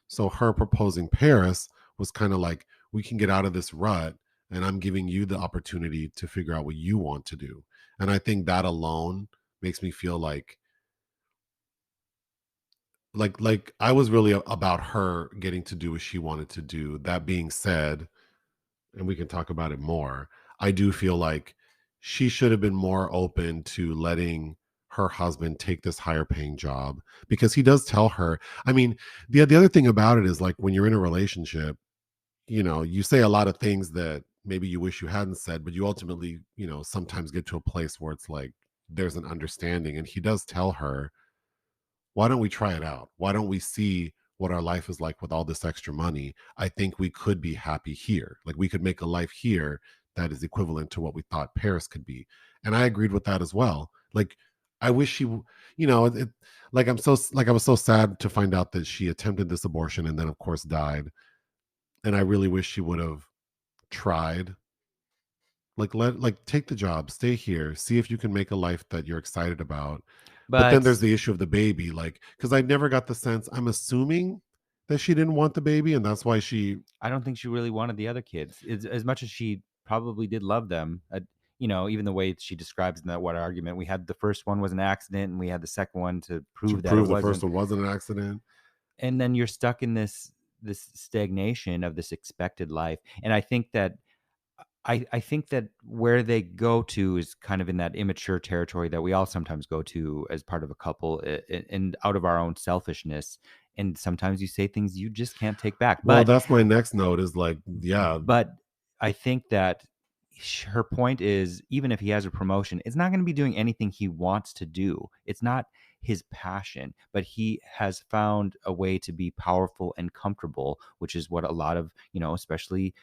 So her proposing Paris was kind of like, we can get out of this rut, and I'm giving you the opportunity to figure out what you want to do. And I think that alone makes me feel like I was really about her getting to do what she wanted to do. That being said, and we can talk about it more, I do feel like she should have been more open to letting her husband take this higher paying job because he does tell her. I mean, the other thing about it is like when you're in a relationship, you say a lot of things that maybe you wish you hadn't said, but you ultimately, sometimes get to a place where it's like there's an understanding. And he does tell her, why don't we try it out? Why don't we see what our life is like with all this extra money? I think we could be happy here. Like we could make a life here that is equivalent to what we thought Paris could be. And I agreed with that as well. Like I wish she, like I was so sad to find out that she attempted this abortion and then of course died. And I really wish she would have tried, like take the job, stay here, see if you can make a life that you're excited about. But then But there's the issue of the baby, like because I never got the sense. I'm assuming that she didn't want the baby, and that's why she. I don't think she really wanted the other kids as much as she probably did love them. Even the way she describes in that what argument we had, the first one was an accident, and we had the second one to To prove that it prove the first wasn't. one wasn't an accident. And then you're stuck in this stagnation of this expected life. And I think that where they go to is kind of in that immature territory that we all sometimes go to as part of a couple, and out of our own selfishness. And sometimes you say things you just can't take back. Well, that's my next note is like, yeah, But I think that her point is, even if he has a promotion, it's not going to be doing anything he wants to do. It's not his passion, but he has found a way to be powerful and comfortable, which is what a lot of, especially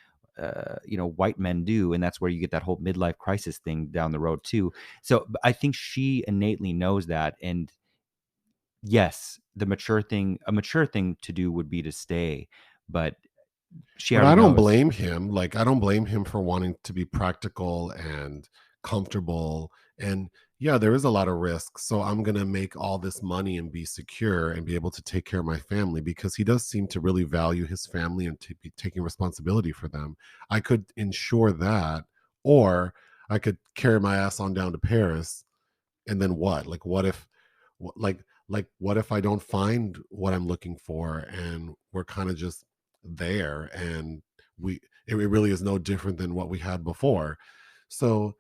white men do, and that's where you get that whole midlife crisis thing down the road too. So I think she innately knows that, and yes, a mature thing to do would be to stay, but she but already I don't knows. blame him. Like, I don't blame him for wanting to be practical and comfortable. And yeah, there is a lot of risk. So I'm going to make all this money and be secure and be able to take care of my family because he does seem to really value his family and to be taking responsibility for them. I could ensure that, or I could carry my ass on down to Paris. And then what? Like, what if, wh- like, what if I don't find what I'm looking for and we're kind of just there and it really is no different than what we had before. So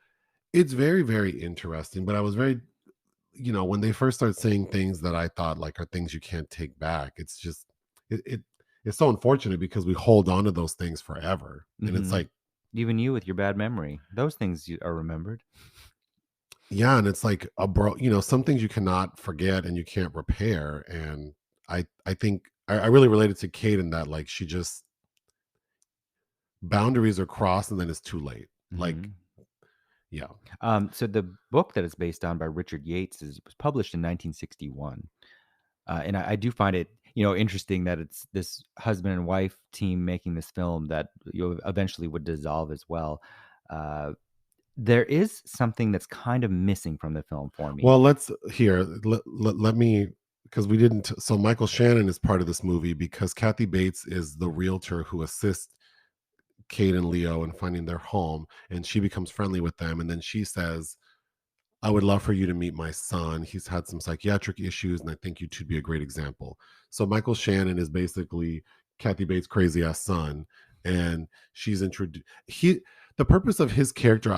it's very, very interesting. But I was very, when they first start saying things that I thought like are things you can't take back, it's just it's so unfortunate because we hold on to those things forever. And it's Mhm. like, Even you with your bad memory. Those things are remembered. yeah, and it's like some things you cannot forget and you can't repair. And I think I really related to Kate in that, like, she just boundaries are crossed and then it's too late. Like, Mhm. yeah. So the book that it's based on by Richard Yates was published in 1961. And I do find it, interesting that it's this husband and wife team making this film that eventually would dissolve as well. Uh, there is something that's kind of missing from the film for me. Well, let's here. Let me, because we didn't. So Michael Shannon is part of this movie because Kathy Bates is the realtor who assists Kate and Leo in finding their home, and she becomes friendly with them, and then she says, "I would love for you to meet my son. He's had some psychiatric issues, and I think you two would be a great example." So Michael Shannon is basically Kathy Bates' crazy ass son, and she's introduced. The purpose of his character,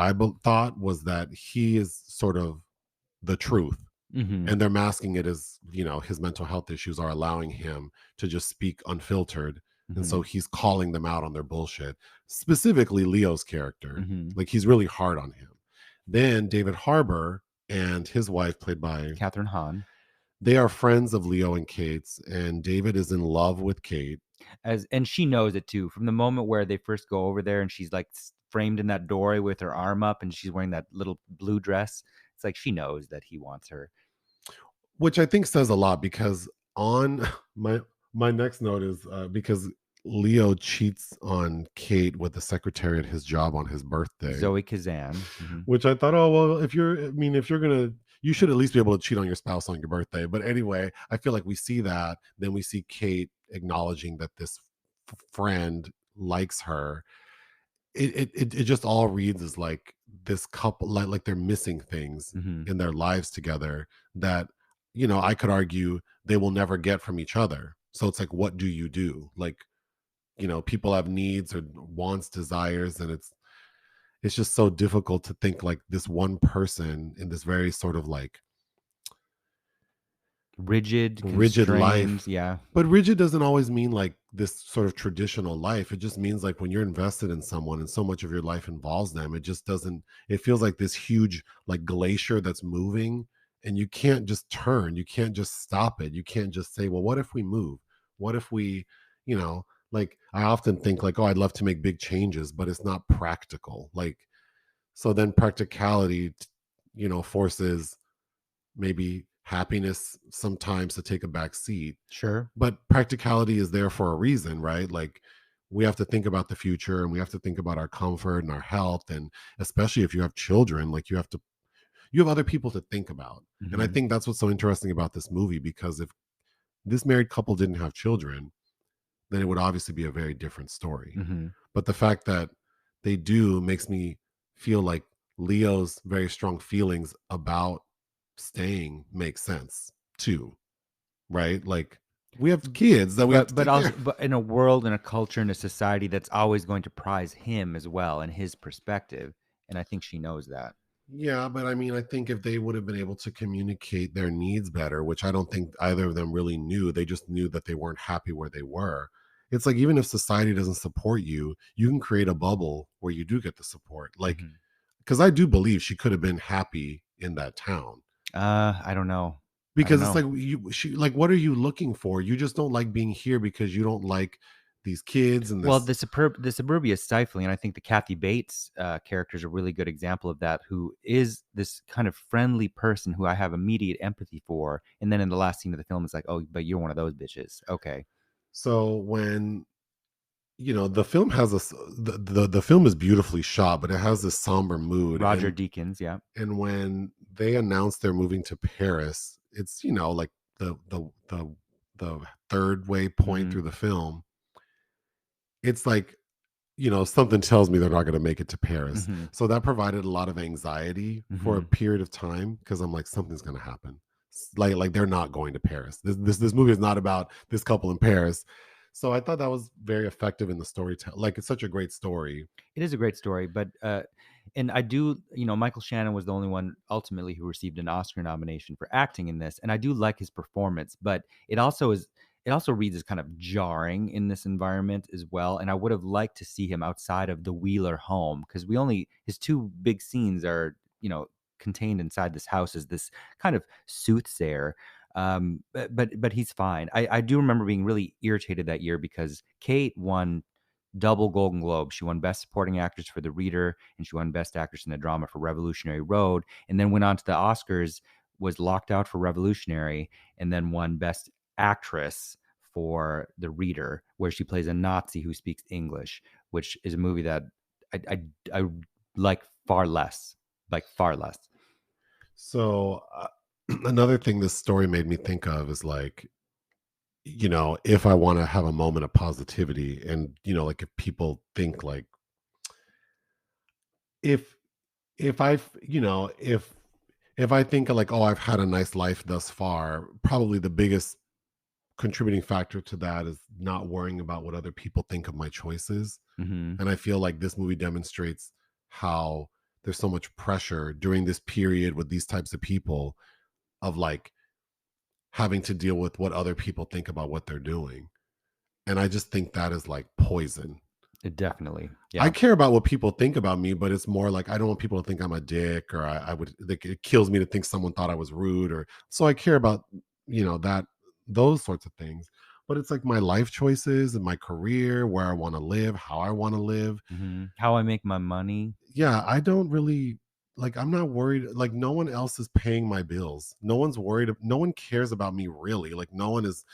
thought, was that he is sort of the truth, Hmm. and they're masking it as, his mental health issues are allowing him to just speak unfiltered, and so Hmm. he's calling them out on their bullshit, specifically Leo's character. Hmm. Like, he's really hard on him. Then David Harbour and his wife, played by, Catherine Hahn, they are friends of Leo and Kate's, and David is in love with Kate. and she knows it too from the moment where they first go over there, and she's like framed in that doorway with her arm up, and she's wearing that little blue dress. It's like she knows that he wants her. Which I think says a lot, because on my next note is, because Leo cheats on Kate with the secretary at his job on his birthday. Zoe Kazan. Hmm. Which I thought, oh well, if you're gonna, you should at least be able to cheat on your spouse on your birthday. But anyway, I feel like we see that, then we see Kate acknowledging that this friend likes her. It just all reads as like this couple, like they're missing things Hmm. in their lives together that, I could argue they will never get from each other. So it's like, what do you do? Like, people have needs or wants, desires, and it's just so difficult to think like this one person in this very sort of like Rigid, rigid constrained. life. Yeah. But rigid doesn't always mean like this sort of traditional life. It just means like when you're invested in someone and so much of your life involves them, it just doesn't, it feels like this huge like glacier that's moving, and you can't just turn, you can't just stop it. You can't just say, well, what if we move? What if we, you know, like I often think like, oh, I'd love to make big changes, but it's not practical. Like, so then practicality, forces maybe happiness sometimes to take a back seat. Sure. But practicality is there for a reason, right? Like, we have to think about the future, and we have to think about our comfort and our health, and especially if you have children, like, you have other people to think about. And I Hmm. think that's what's so interesting about this movie, because if this married couple didn't have children, then it would obviously be a very different story. Hmm. But the fact that they do makes me feel like Leo's very strong feelings about staying makes sense too, right? Like, we have kids that we have to But take care also, of. but in a world, in a culture, in a society that's always going to prize him as well and his perspective, and I think she knows that. Yeah, but I mean, I think if they would have been able to communicate their needs better, which I don't think either of them really knew, they just knew that they weren't happy where they were. It's like, even if society doesn't support you, you can create a bubble where you do get the support. Like, Hmm. because I do believe she could have been happy in that town, I don't know. I don't because it's know. like, like, what are you looking for? You just don't like being here because you don't like these kids and Well, this. the suburbia is stifling, and I think the Kathy Bates character is a really good example of that. Who is this kind of friendly person who I have immediate empathy for, and then in the last scene of the film, it's like, oh, but you're one of those bitches. Okay. So when, the film has the film is beautifully shot, but it has this somber mood. Roger and Deakins, yeah. and when they announced they're moving to Paris, it's, like the third way point Hmm. through the film, it's like, something tells me they're not going to make it to Paris. Hmm. So that provided a lot of anxiety for a Hmm. period of time, because I'm like, something's going to happen. Like they're not going to Paris. This movie is not about this couple in Paris. So I thought that was very effective in the storytelling. Like, it's such a great story. It is a great story, but and I do, Michael Shannon was the only one ultimately who received an Oscar nomination for acting in this, and I do like his performance, but it also reads as kind of jarring in this environment as well, and I would have liked to see him outside of the Wheeler home, because we only his two big scenes are, contained inside this house as this kind of soothsayer. But he's fine. I do remember being really irritated that year because Kate won double Golden Globe. She won Best Supporting Actress for The Reader, and she won Best Actress in a Drama for Revolutionary Road, and then went on to the Oscars, was locked out for Revolutionary, and then won Best Actress for The Reader, where she plays a Nazi who speaks English, which is a movie that I like far less, like far less. So another thing this story made me think of is like, if I want to have a moment of positivity, and like if people think like, if if I think like, oh, I've had a nice life thus far, probably the biggest contributing factor to that is not worrying about what other people think of my choices. Mm-hmm. And I feel like this movie demonstrates how there's so much pressure during this period with these types of people, of like having to deal with what other people think about what they're doing. And I just think that is like poison. It definitely, I yeah. care about what people think about me, but it's more like I don't want people to think I'm a dick, or I would like, it kills me to think someone thought I was rude, or so I care about, that, those sorts of things. But it's like my life choices and my career, where I want to live, how I want to live. Mm-hmm. How I make my money. Yeah, I don't really like, I'm not worried. Like, no one else is paying my bills. No one's worried. No one cares about me, really. Like, no one is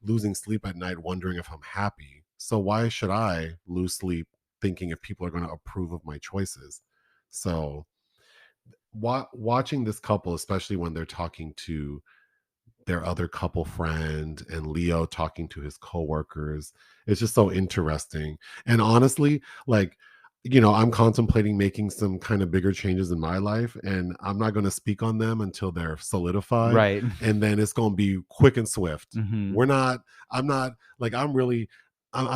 losing sleep at night wondering if I'm happy. So why should I lose sleep thinking if people are going to approve of my choices? So watching this couple, especially when they're talking to their other couple friend and Leo talking to his coworkers. It's just so interesting. And honestly, like, I'm contemplating making some kind of bigger changes in my life, and I'm not going to speak on them until they're solidified. Right. And then it's going to be quick and swift. Mm-hmm. We're not, I'm not like, I'm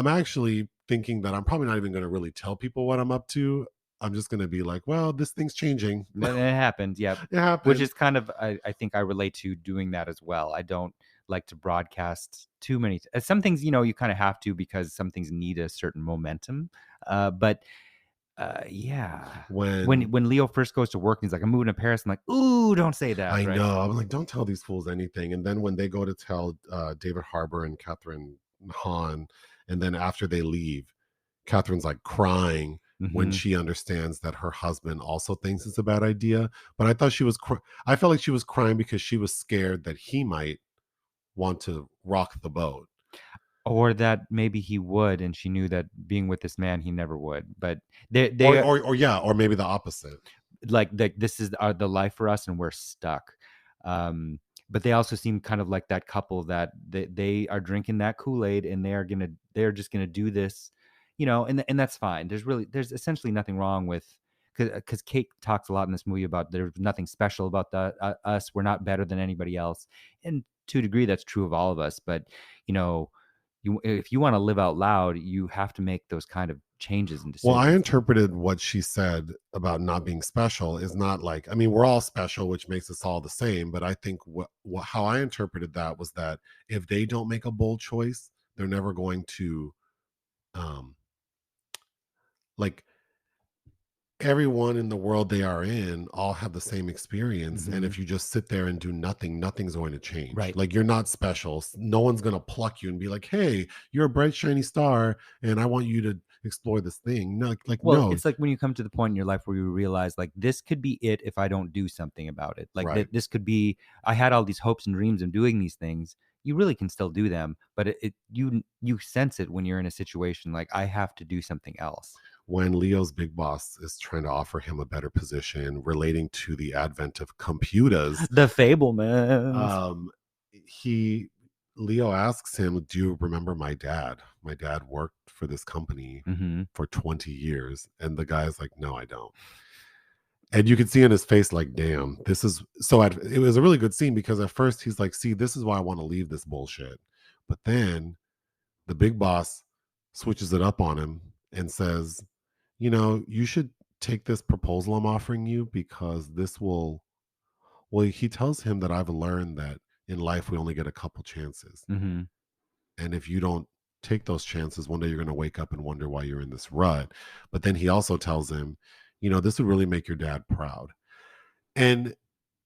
actually thinking that I'm probably not even going to really tell people what I'm up to. I'm just going to be like, well, this thing's changing. It happened, yeah. It Which happened. is kind of, I think I relate to doing that as well. I don't like to broadcast too many. Some things, you kind of have to because some things need a certain momentum. But yeah, When when Leo first goes to work, and he's like, "I'm moving to Paris." I'm like, "Ooh, don't say that!" I Right? know. I'm like, don't tell these fools anything. And then when they go to tell David Harbour and Catherine Hahn, and then after they leave, Catherine's like crying when Mm-hmm. she understands that her husband also thinks it's a bad idea. But I thought I felt like she was crying because she was scared that he might want to rock the boat. Or that maybe he would, and she knew that being with this man, he never would. But they Or, they or yeah, or maybe the opposite. like this is the life for us and we're stuck. But they also seem kind of like that couple that they are drinking that Kool-Aid, and they're just gonna do this, and that's fine. There's essentially nothing wrong with, because Kate talks a lot in this movie about there's nothing special about us. We're not better than anybody else, and to a degree that's true of all of us. But you know if you want to live out loud, you have to make those kind of changes and Well, I decisions. interpreted what she said about not being special is not like, I mean, we're all special, which makes us all the same. But I think how I interpreted that was that if they don't make a bold choice, they're never going to, um, like, everyone in the world they are in all have the same experience. And Hmm. if you just sit there and do nothing, nothing's going to change. Right. Like, you're not special. No one's going to pluck you and be like, hey, you're a bright, shiny star, and I want you to explore this thing. No, like, Well, no. it's like when you come to the point in your life where you realize, like, this could be it if I don't do something about it. Like Right. this could be, I had all these hopes and dreams of doing these things. You really can still do them, but you sense it when you're in a situation like, I have to do something else. When Leo's big boss is trying to offer him a better position relating to the advent of computers, The Fablemans. um, he Leo asks him, "Do you remember my dad? My dad worked for this company Hmm. for 20 years." And the guy's like, "No, I don't." And you can see in his face, like, damn, this is so. It was a really good scene because at first he's like, see, this is why I want to leave this bullshit. But then the big boss switches it up on him and says, you should take this proposal I'm offering you because this will, well, he tells him that I've learned that in life we only get a couple chances. Hmm. And if you don't take those chances, one day you're going to wake up and wonder why you're in this rut. But then he also tells him, this would really make your dad proud. And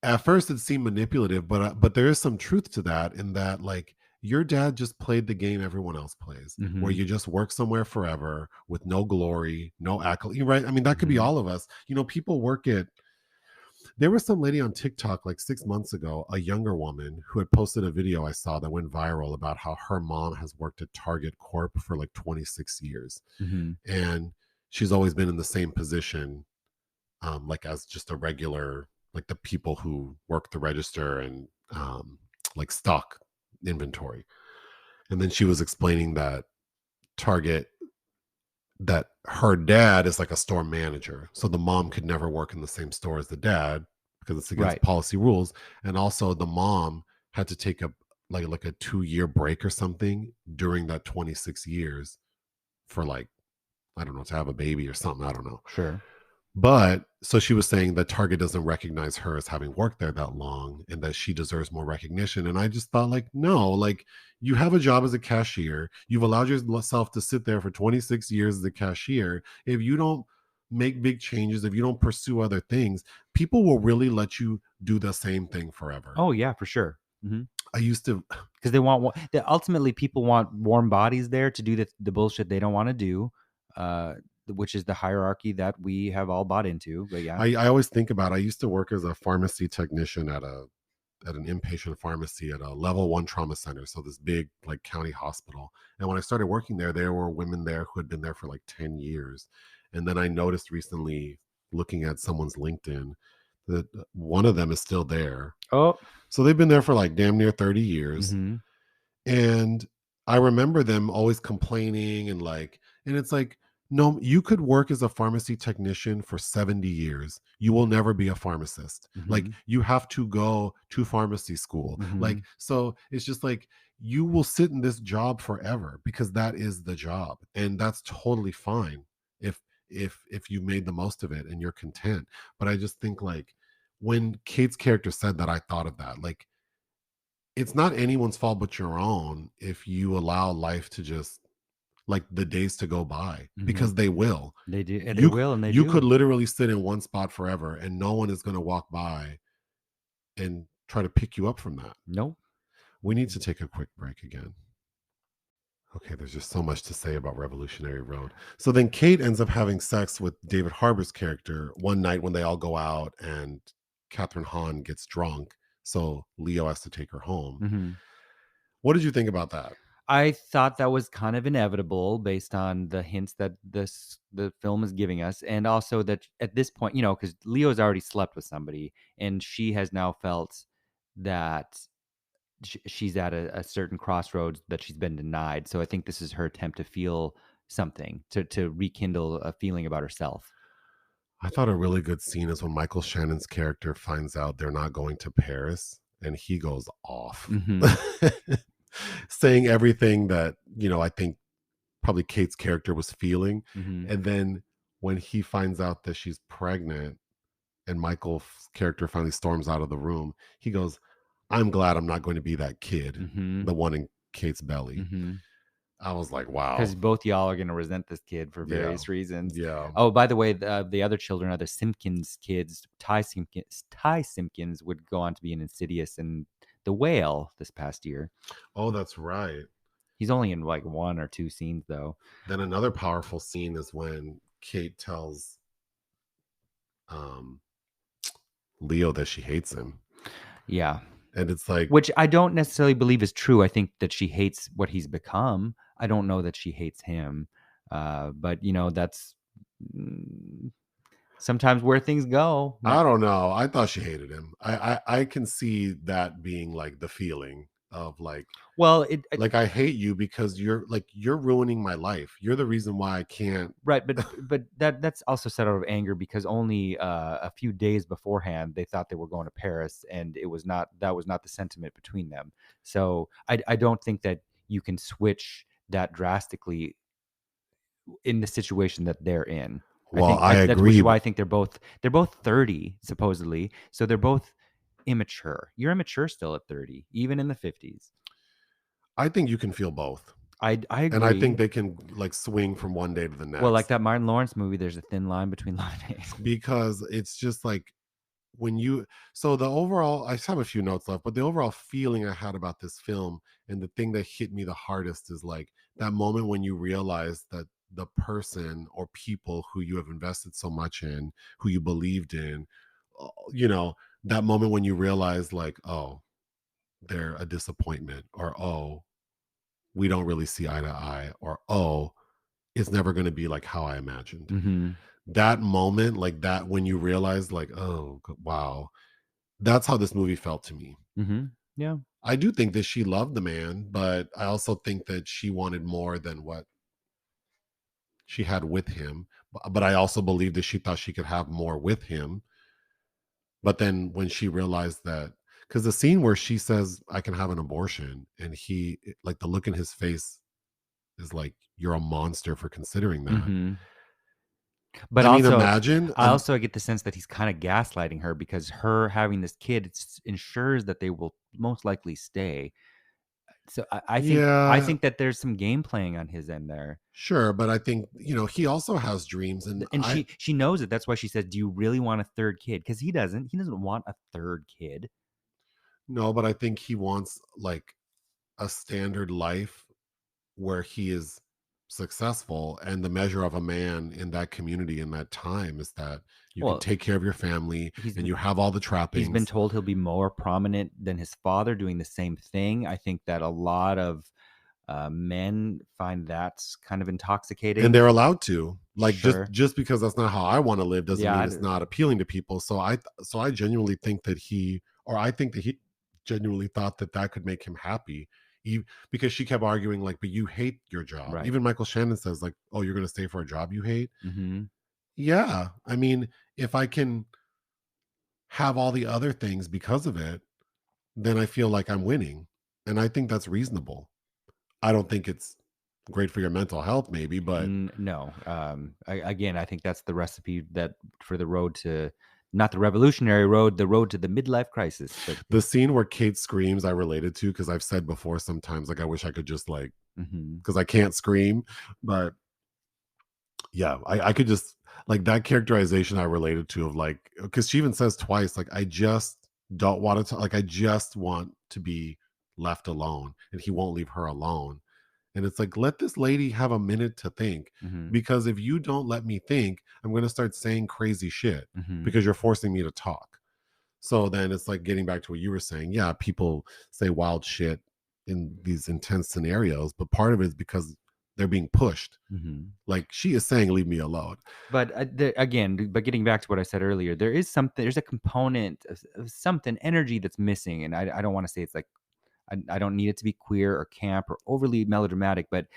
At first it seemed manipulative, but there is some truth to that, in that like your dad just played the game everyone else plays, where Mhm. you just work somewhere forever with no glory, no accolade, right? I mean, that could be Mhm. all of us. People work at there was some lady on TikTok like 6 months ago, a younger woman who had posted a video I saw that went viral about how her mom has worked at Target Corp for like 26 years. Mhm. And she's always been in the same position, like as just a regular, like the people who work the register and like stock inventory. And then she was explaining that Target, that her dad is like a store manager. So the mom could never work in the same store as the dad because it's against Right. policy rules. And also the mom had to take a like a 2 year break or something during that 26 years for like, I don't know, to have a baby or something. I don't know. Sure. But so she was saying that Target doesn't recognize her as having worked there that long and that she deserves more recognition. And I just thought, like, no, like you have a job as a cashier. You've allowed yourself to sit there for 26 years as a cashier. If you don't make big changes, if you don't pursue other things, people will really let you do the same thing forever. Oh, yeah, for sure. Mhm. I used to, 'Cause they want ultimately, people want warm bodies there to do the bullshit they don't wanna do, uh, which is the hierarchy that we have all bought into, but yeah. I always think about, I used to work as a pharmacy technician at an inpatient pharmacy at a level one trauma center. So this big like county hospital. And when I started working there, there were women there who had been there for like 10 years. And then I noticed recently, looking at someone's LinkedIn, that one of them is still there. Oh. So they've been there for like damn near 30 years. Mhm. And I remember them always complaining and like, and it's like, no, you could work as a pharmacy technician for 70 years. You will never be a pharmacist. Like, Mhm. you have to go to pharmacy school. Like, Mhm. so it's just like, you will sit in this job forever because that is the job. And that's totally fine if if you made the most of it and you're content. But I just think like when Kate's character said that, I thought of that. Like, it's not anyone's fault but your own if you allow life to just like the days to go by, because Mhm. they will. They do, and they You will, and they you could do. literally sit in one spot forever and no one is going to walk by and try to pick you up from that. Nope. We need to take a quick break again. Okay, there's just so much to say about Revolutionary Road. So then Kate ends up having sex with David Harbour's character one night when they all go out and Catherine Hahn gets drunk. So Leo has to take her home. Mhm. What did you think about that? I thought that was kind of inevitable based on the hints that the film is giving us, and also that at this point, because Leo's already slept with somebody, and she has now felt that she's at a certain crossroads that she's been denied. So I think this is her attempt to feel something, to rekindle a feeling about herself. I thought a really good scene is when Michael Shannon's character finds out they're not going to Paris and he goes off. Mhm. Saying everything that, I think probably Kate's character was feeling. Mhm. And then when he finds out that she's pregnant and Michael's character finally storms out of the room, he goes, I'm glad I'm not going to be that kid, Mhm. the one in Kate's belly. Mhm. I was like, wow. Because both y'all are gonna resent this kid for Yeah. various reasons. Yeah. Oh, by the way, the other children are the Simpkins kids. Ty Simpkins would go on to be in Insidious and The Whale this past year. Oh, that's right. He's only in like one or two scenes though. Then another powerful scene is when Kate tells um Leo that she hates him. Yeah. And it's like, Which I don't necessarily believe is true. I think that she hates what he's become. I don't know that she hates him. But that's mm, sometimes where things go. I don't know. I thought she hated him. I can see that being like the feeling of Well, like I hate you because you're ruining my life. You're the reason why I can't. right, but that's also set out of anger because only a few days beforehand they thought they were going to Paris, and that was not the sentiment between them. So I don't think that you can switch that drastically in the situation that they're in. I Well, think I that's which agree, is why but I think they're both 30 supposedly, so they're both immature. You're immature still at 30, even in the 50s. I think you can feel both. I And I think agree. they can like swing from one day to the Well, like next, that Martin Lawrence movie, there's a thin line between love and hate. because it's just like when you so the overall, I just have a few notes left, but the overall feeling I had about this film, and the thing that hit me the hardest, is like that moment when you realize that the person or people who you have invested so much in, who you believed in, you know, that moment when you realize like, oh, they're a disappointment, or oh, we don't really see eye to eye, or oh, it's never going to be like how I imagined. Mhm. That moment, like that, when you realize like, oh, wow, that's how this movie felt to me. Mhm. Yeah. I do think that she loved the man, but I also think that she wanted more than what she had with him. But I also believe that she thought she could have more with him. But then when she realized that, because the scene where she says, I can have an abortion, and like the look in his face is like, you're a monster for considering that. Mhm. But I mean, also, imagine, I also get the sense that he's kinda gaslighting her because her having this kid ensures that they will most likely stay. So I yeah, think that there's some game playing on his end there. sure. But I think, he also has dreams. And And she knows it. That's why she says, "Do you really want a 3rd kid?" Because he doesn't. He doesn't want a 3rd kid. no, but I think he wants like a standard life where he is successful, and the measure of a man in that community in that time is that you can Well, take care of your family he's and you have all the he's been trappings. told he'll be more prominent than his father doing the same thing. I think that a lot of, men find that kind of And intoxicating. they're allowed to, like, Sure. just because that's not how I want to live doesn't Yeah, mean I it's d not appealing to people. So I genuinely think that I think that he genuinely thought that that could make him happy. Because she kept arguing like, but you hate your job. right. Even Michael Shannon says like, oh, you're going to stay for a job you hate. Mhm. Yeah, I mean, if I can have all the other things because of it, then I feel like I'm winning. And I think that's reasonable. I don't think it's great for your mental health, maybe, but No. Again, I think that's the recipe that for the road to not the revolutionary road, the road to the midlife crisis, but the scene where Kate screams, I related to, because I've said before sometimes, like, I wish I could just like, mhm. because I can't scream. But yeah, I could just like that characterization I related to, of like, because she even says twice, like, I just don't want to, like, I just want to be left alone, and he won't leave her alone. And it's like, let this lady have a minute to think, Mhm. because if you don't let me think, I'm going to start saying crazy shit Mhm. because you're forcing me to talk. So then it's like getting back to what you were saying. Yeah, people say wild shit in these intense scenarios, but part of it is because they're being pushed. Mhm. Like, she is saying, leave me alone. But, but getting back to what I said earlier, there's a component of something energy that's missing, and I don't wanna say it's like I don't need it to be queer or camp or overly melodramatic, but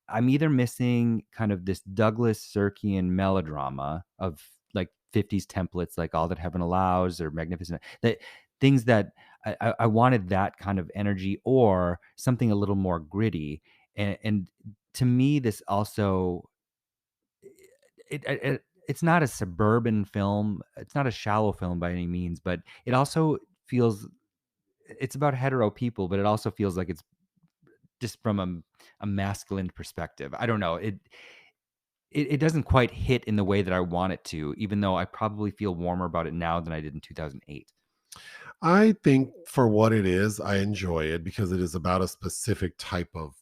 I'm either missing kind of this Douglas Sirkian melodrama of like 50s templates, like All That Heaven Allows or Magnificent, that things that I wanted that kind of energy or something a little more gritty. And to me, this also it's not a suburban film. It's not a shallow film by any means, but it also feels it's about hetero people, but it also feels like it's just from a masculine perspective. I don't know. It doesn't quite hit in the way that I want it to, even though I probably feel warmer about it now than I did in 2008. I think for what it is, I enjoy it because it is about a specific type of,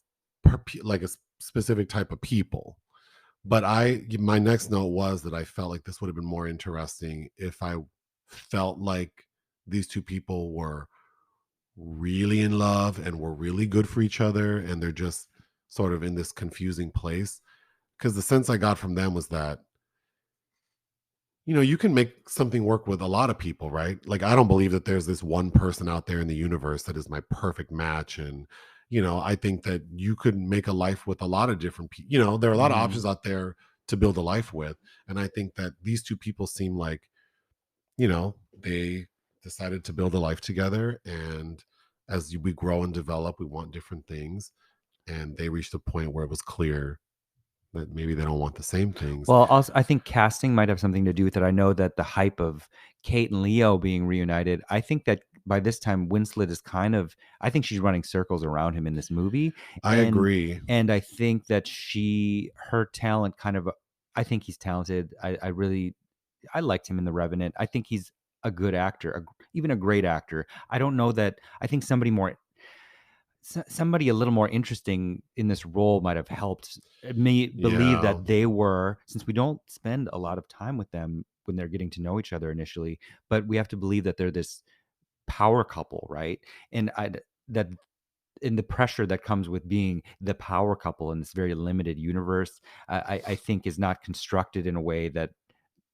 like a specific type of people. But my next note was that I felt like this would have been more interesting if I felt like these two people were really in love and were really good for each other, and they're just sort of in this confusing place. Because the sense I got from them was that, you can make something work with a lot of people, right? Like, I don't believe that there's this one person out there in the universe that is my perfect match. And I think that you could make a life with a lot of different people. There are a lot of Mhm. options out there to build a life with. And I think that these two people seem like, they decided to build a life together. And as we grow and develop, we want different things. And they reached a point where it was clear that maybe they don't want the same things. Well, also, I think casting might have something to do with it. I know that the hype of Kate and Leo being reunited, I think that by this time Winslet is kind of I think she's running circles around him in this movie. I And agree. I think that her talent kind of I think he's talented. I really I liked him in The Revenant. I think he's a good actor, even a great actor. I don't know that. I think somebody a little more interesting in this role might have helped me believe Yeah. that they were, since we don't spend a lot of time with them when they're getting to know each other initially, but we have to believe that they're this power couple, right? And that in the pressure that comes with being the power couple in this very limited universe, I think is not constructed in a way that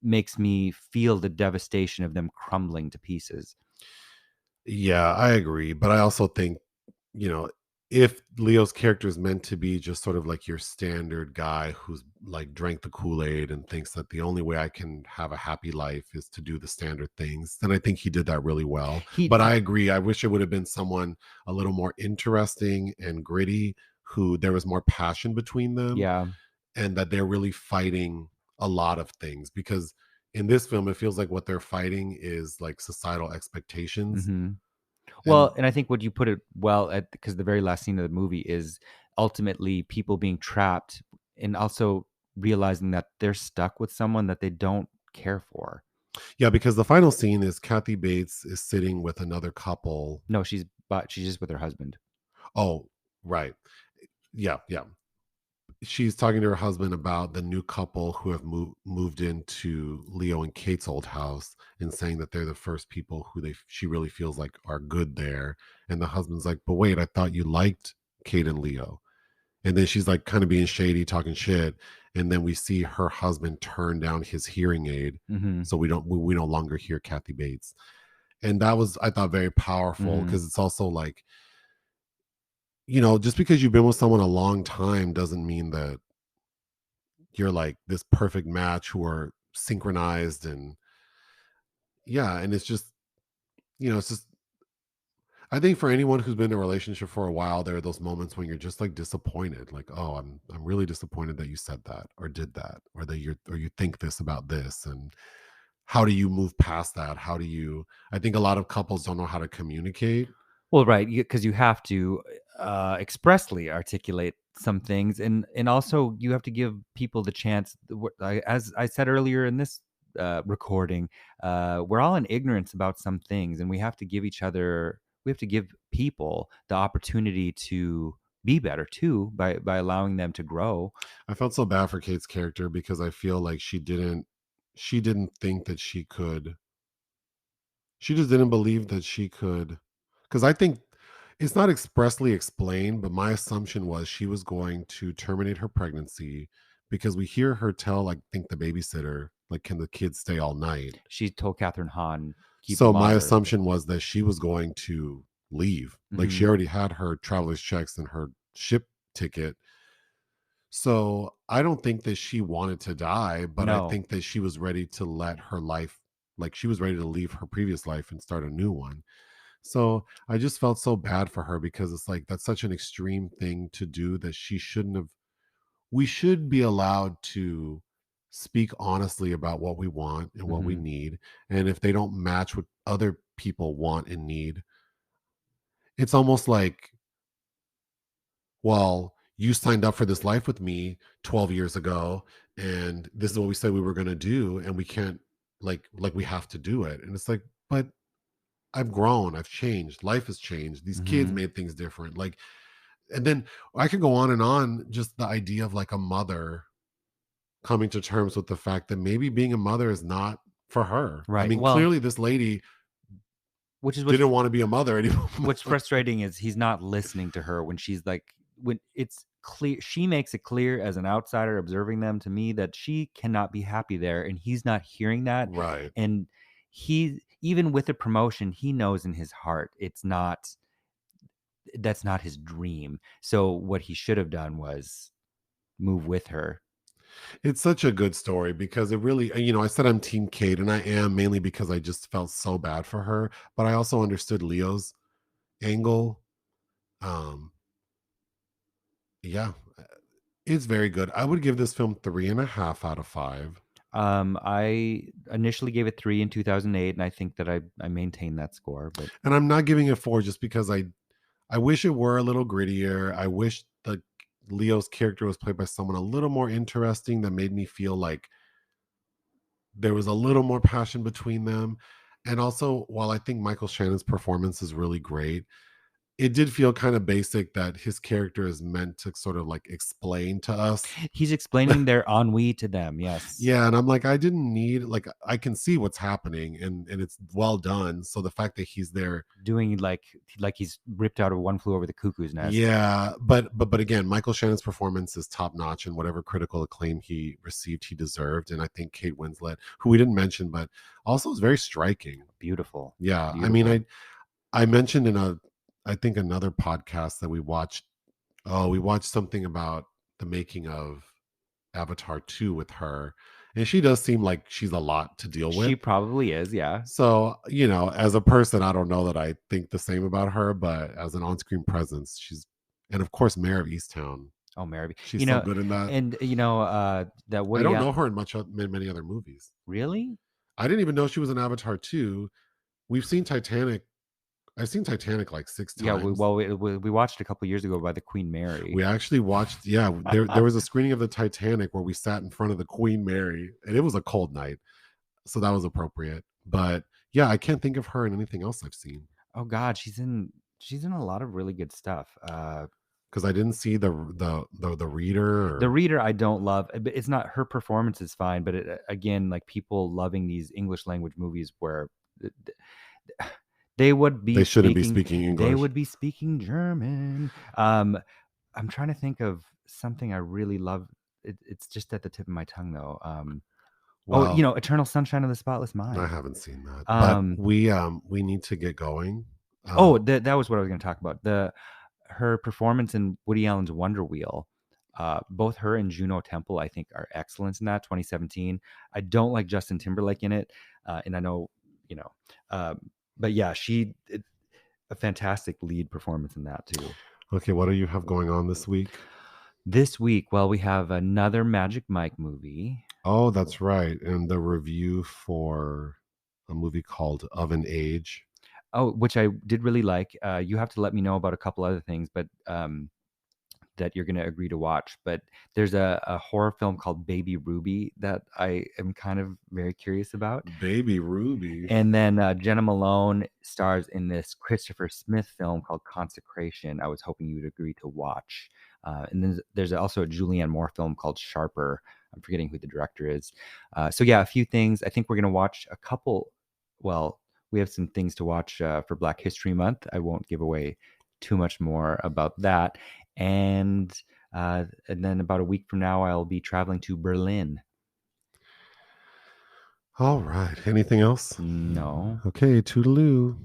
makes me feel the devastation of them crumbling to pieces. Yeah, I agree. But I also think, you know, if Leo's character is meant to be just sort of like your standard guy who's like drank the Kool-Aid and thinks that the only way I can have a happy life is to do the standard things, then I think he did that really well. But I agree. I wish it would have been someone a little more interesting and gritty, who there was more passion between them, Yeah. and that they're really fighting a lot of things, because in this film it feels like what they're fighting is like societal expectations. Hmm. And Well, and I think what you put it well at, because the very last scene of the movie is ultimately people being trapped and also realizing that they're stuck with someone that they don't care for. yeah, because the final scene is Kathy Bates is sitting with another couple. No, she's just with her husband. Oh, right. Yeah, yeah. She's talking to her husband about the new couple who have moved into Leo and Kate's old house, and saying that they're the first people who she really feels like are good there. And the husband's like, "But wait, I thought you liked Kate and Leo." And then she's like kind of being shady, talking shit. And then we see her husband turn down his hearing aid. Hmm. So we no longer hear Kathy Bates. And that was, I thought, very powerful, Hmm. because it's also like, just because you've been with someone a long time doesn't mean that you're like this perfect match who are synchronized. And yeah, and it's just, it's just, I think for anyone who's been in a relationship for a while, there are those moments when you're just like disappointed, like, oh, I'm really disappointed that you said that or did that, or that you think this about this. And how do you move past that? How do you, I think a lot of couples don't know how to communicate. Well, right, because you have to expressly articulate some things, and also you have to give people the chance. As I said earlier in this recording, we're all in ignorance about some things, and we have to give each other. We have to give people the opportunity to be better too by allowing them to grow. I felt so bad for Kate's character, because I feel like she didn't think that she just didn't believe that she could, because I think it's not expressly explained, but my assumption was she was going to terminate her pregnancy, because we hear her tell, like, think the babysitter, like, can the kids stay all night? She told Catherine Hahn, "Keep So them my longer." assumption was that she was going to leave. Like, she Hmm. already had her traveler's checks and her ship ticket. So I don't think that she wanted to die, but I No. think that she was ready to let her life, like, she was ready to leave her previous life and start a new one. So I just felt so bad for her, because it's like that's such an extreme thing to do, that she shouldn't have. We should be allowed to speak honestly about what we want and what we Hmm. need. And if they don't match what other people want and need, it's almost like, well, you signed up for this life with me 12 years ago, and this is what we said we were going to do, and we can't, like we have to do it. And it's like, but I've grown, I've changed, life has changed, these kids Hmm. made things different, like. And then I could go on and on, just the idea of like a mother coming to terms with the fact that maybe being a mother is not for her. I Right. mean, Well, clearly this lady which is didn't want to be a mother anymore. what's frustrating is he's not listening to her when she's like, when it's clear, she makes it clear as an outsider observing them to me that she cannot be happy there, and he's not hearing that. Right. And he, even with the promotion, he knows in his heart it's not, that's not his dream. So what he should have done was move with her. It's such a good story, because it really, I said I'm Team Kate, and I am, mainly because I just felt so bad for her, but I also understood Leo's angle. Um, yeah, it's very good. I would give this film 3.5 out of 5. I initially gave it 3 in 2008, and I think that I maintained that score. But And I'm not giving it 4 just because I wish it were a little grittier. I wish the Leo's character was played by someone a little more interesting, that made me feel like there was a little more passion between them. And also, while I think Michael Shannon's performance is really great, it did feel kind of basic that his character is meant to sort of like explain to us. He's explaining their ennui to them. Yes. Yeah, and I'm like, I didn't need like I can see what's happening and it's well done. So the fact that he's there, Doing like he's ripped out of One Flew Over the Cuckoo's Nest. yeah, but again, Michael Shannon's performance is top notch, and whatever critical acclaim he received, he deserved. And I think Kate Winslet, who we didn't mention, but also is very striking. Beautiful. Yeah, I mean, Beautiful. I mentioned in I think another podcast that we watched. Oh, we watched something about the making of Avatar 2 with her, and she does seem like she's a lot to deal She with. probably is, yeah. So, as a person, I don't know that I think the same about her, but as an on-screen presence, and of course, Mayor of Easttown. Oh, Mary. She's so good in that. And that I Woody don't Allen. know her in many other movies. Really? I didn't even know she was in Avatar 2. We've seen Titanic. I've seen Titanic like 6 Yeah, times. we watched a couple years ago by the Queen Mary. We actually watched, yeah, there was a screening of the Titanic where we sat in front of the Queen Mary, and it was a cold night, so that was appropriate. But yeah, I can't think of her in anything else I've seen Oh God, she's in a lot of really good stuff. because I didn't see the reader. The Or Reader I don't love. But it's not, her performance is fine, but again, like people loving these English language movies where th- th- they would be they shouldn't be speaking speaking they English. would be speaking German. I'm trying to think of something I really love. It's just at the tip of my tongue though. Oh, Well, Eternal Sunshine of the Spotless I Mind. haven't seen that, but Um, we need to get going. oh, that was what I was going to talk about. Her performance in Woody Allen's Wonder Wheel. Both her and Juno Temple, I think, are excellent in that. 2017. I don't like Justin Timberlake in it, and I know, you know, uh, but yeah, a fantastic lead performance in that too. Okay, what do you have going on this week? This week, well, we have another Magic Mike movie. Oh, that's right, and the review for a movie called Of an Age. Oh, which I did really like. You have to let me know about a couple other things, but that you're going to agree to watch. But there's a horror film called Baby Ruby that I am kind of very curious about. Baby Ruby. And then Jenna Malone stars in this Christopher Smith film called Consecration. I was hoping you would agree to watch. And then there's also a Julianne Moore film called Sharper. I'm forgetting who the director is. So yeah, a few things. I think we're going to watch a couple. Well, we have some things to watch for Black History Month. I won't give away too much more about that. And then about a week from now, I'll be traveling to Berlin. All right. Anything else? No. Okay, toodaloo.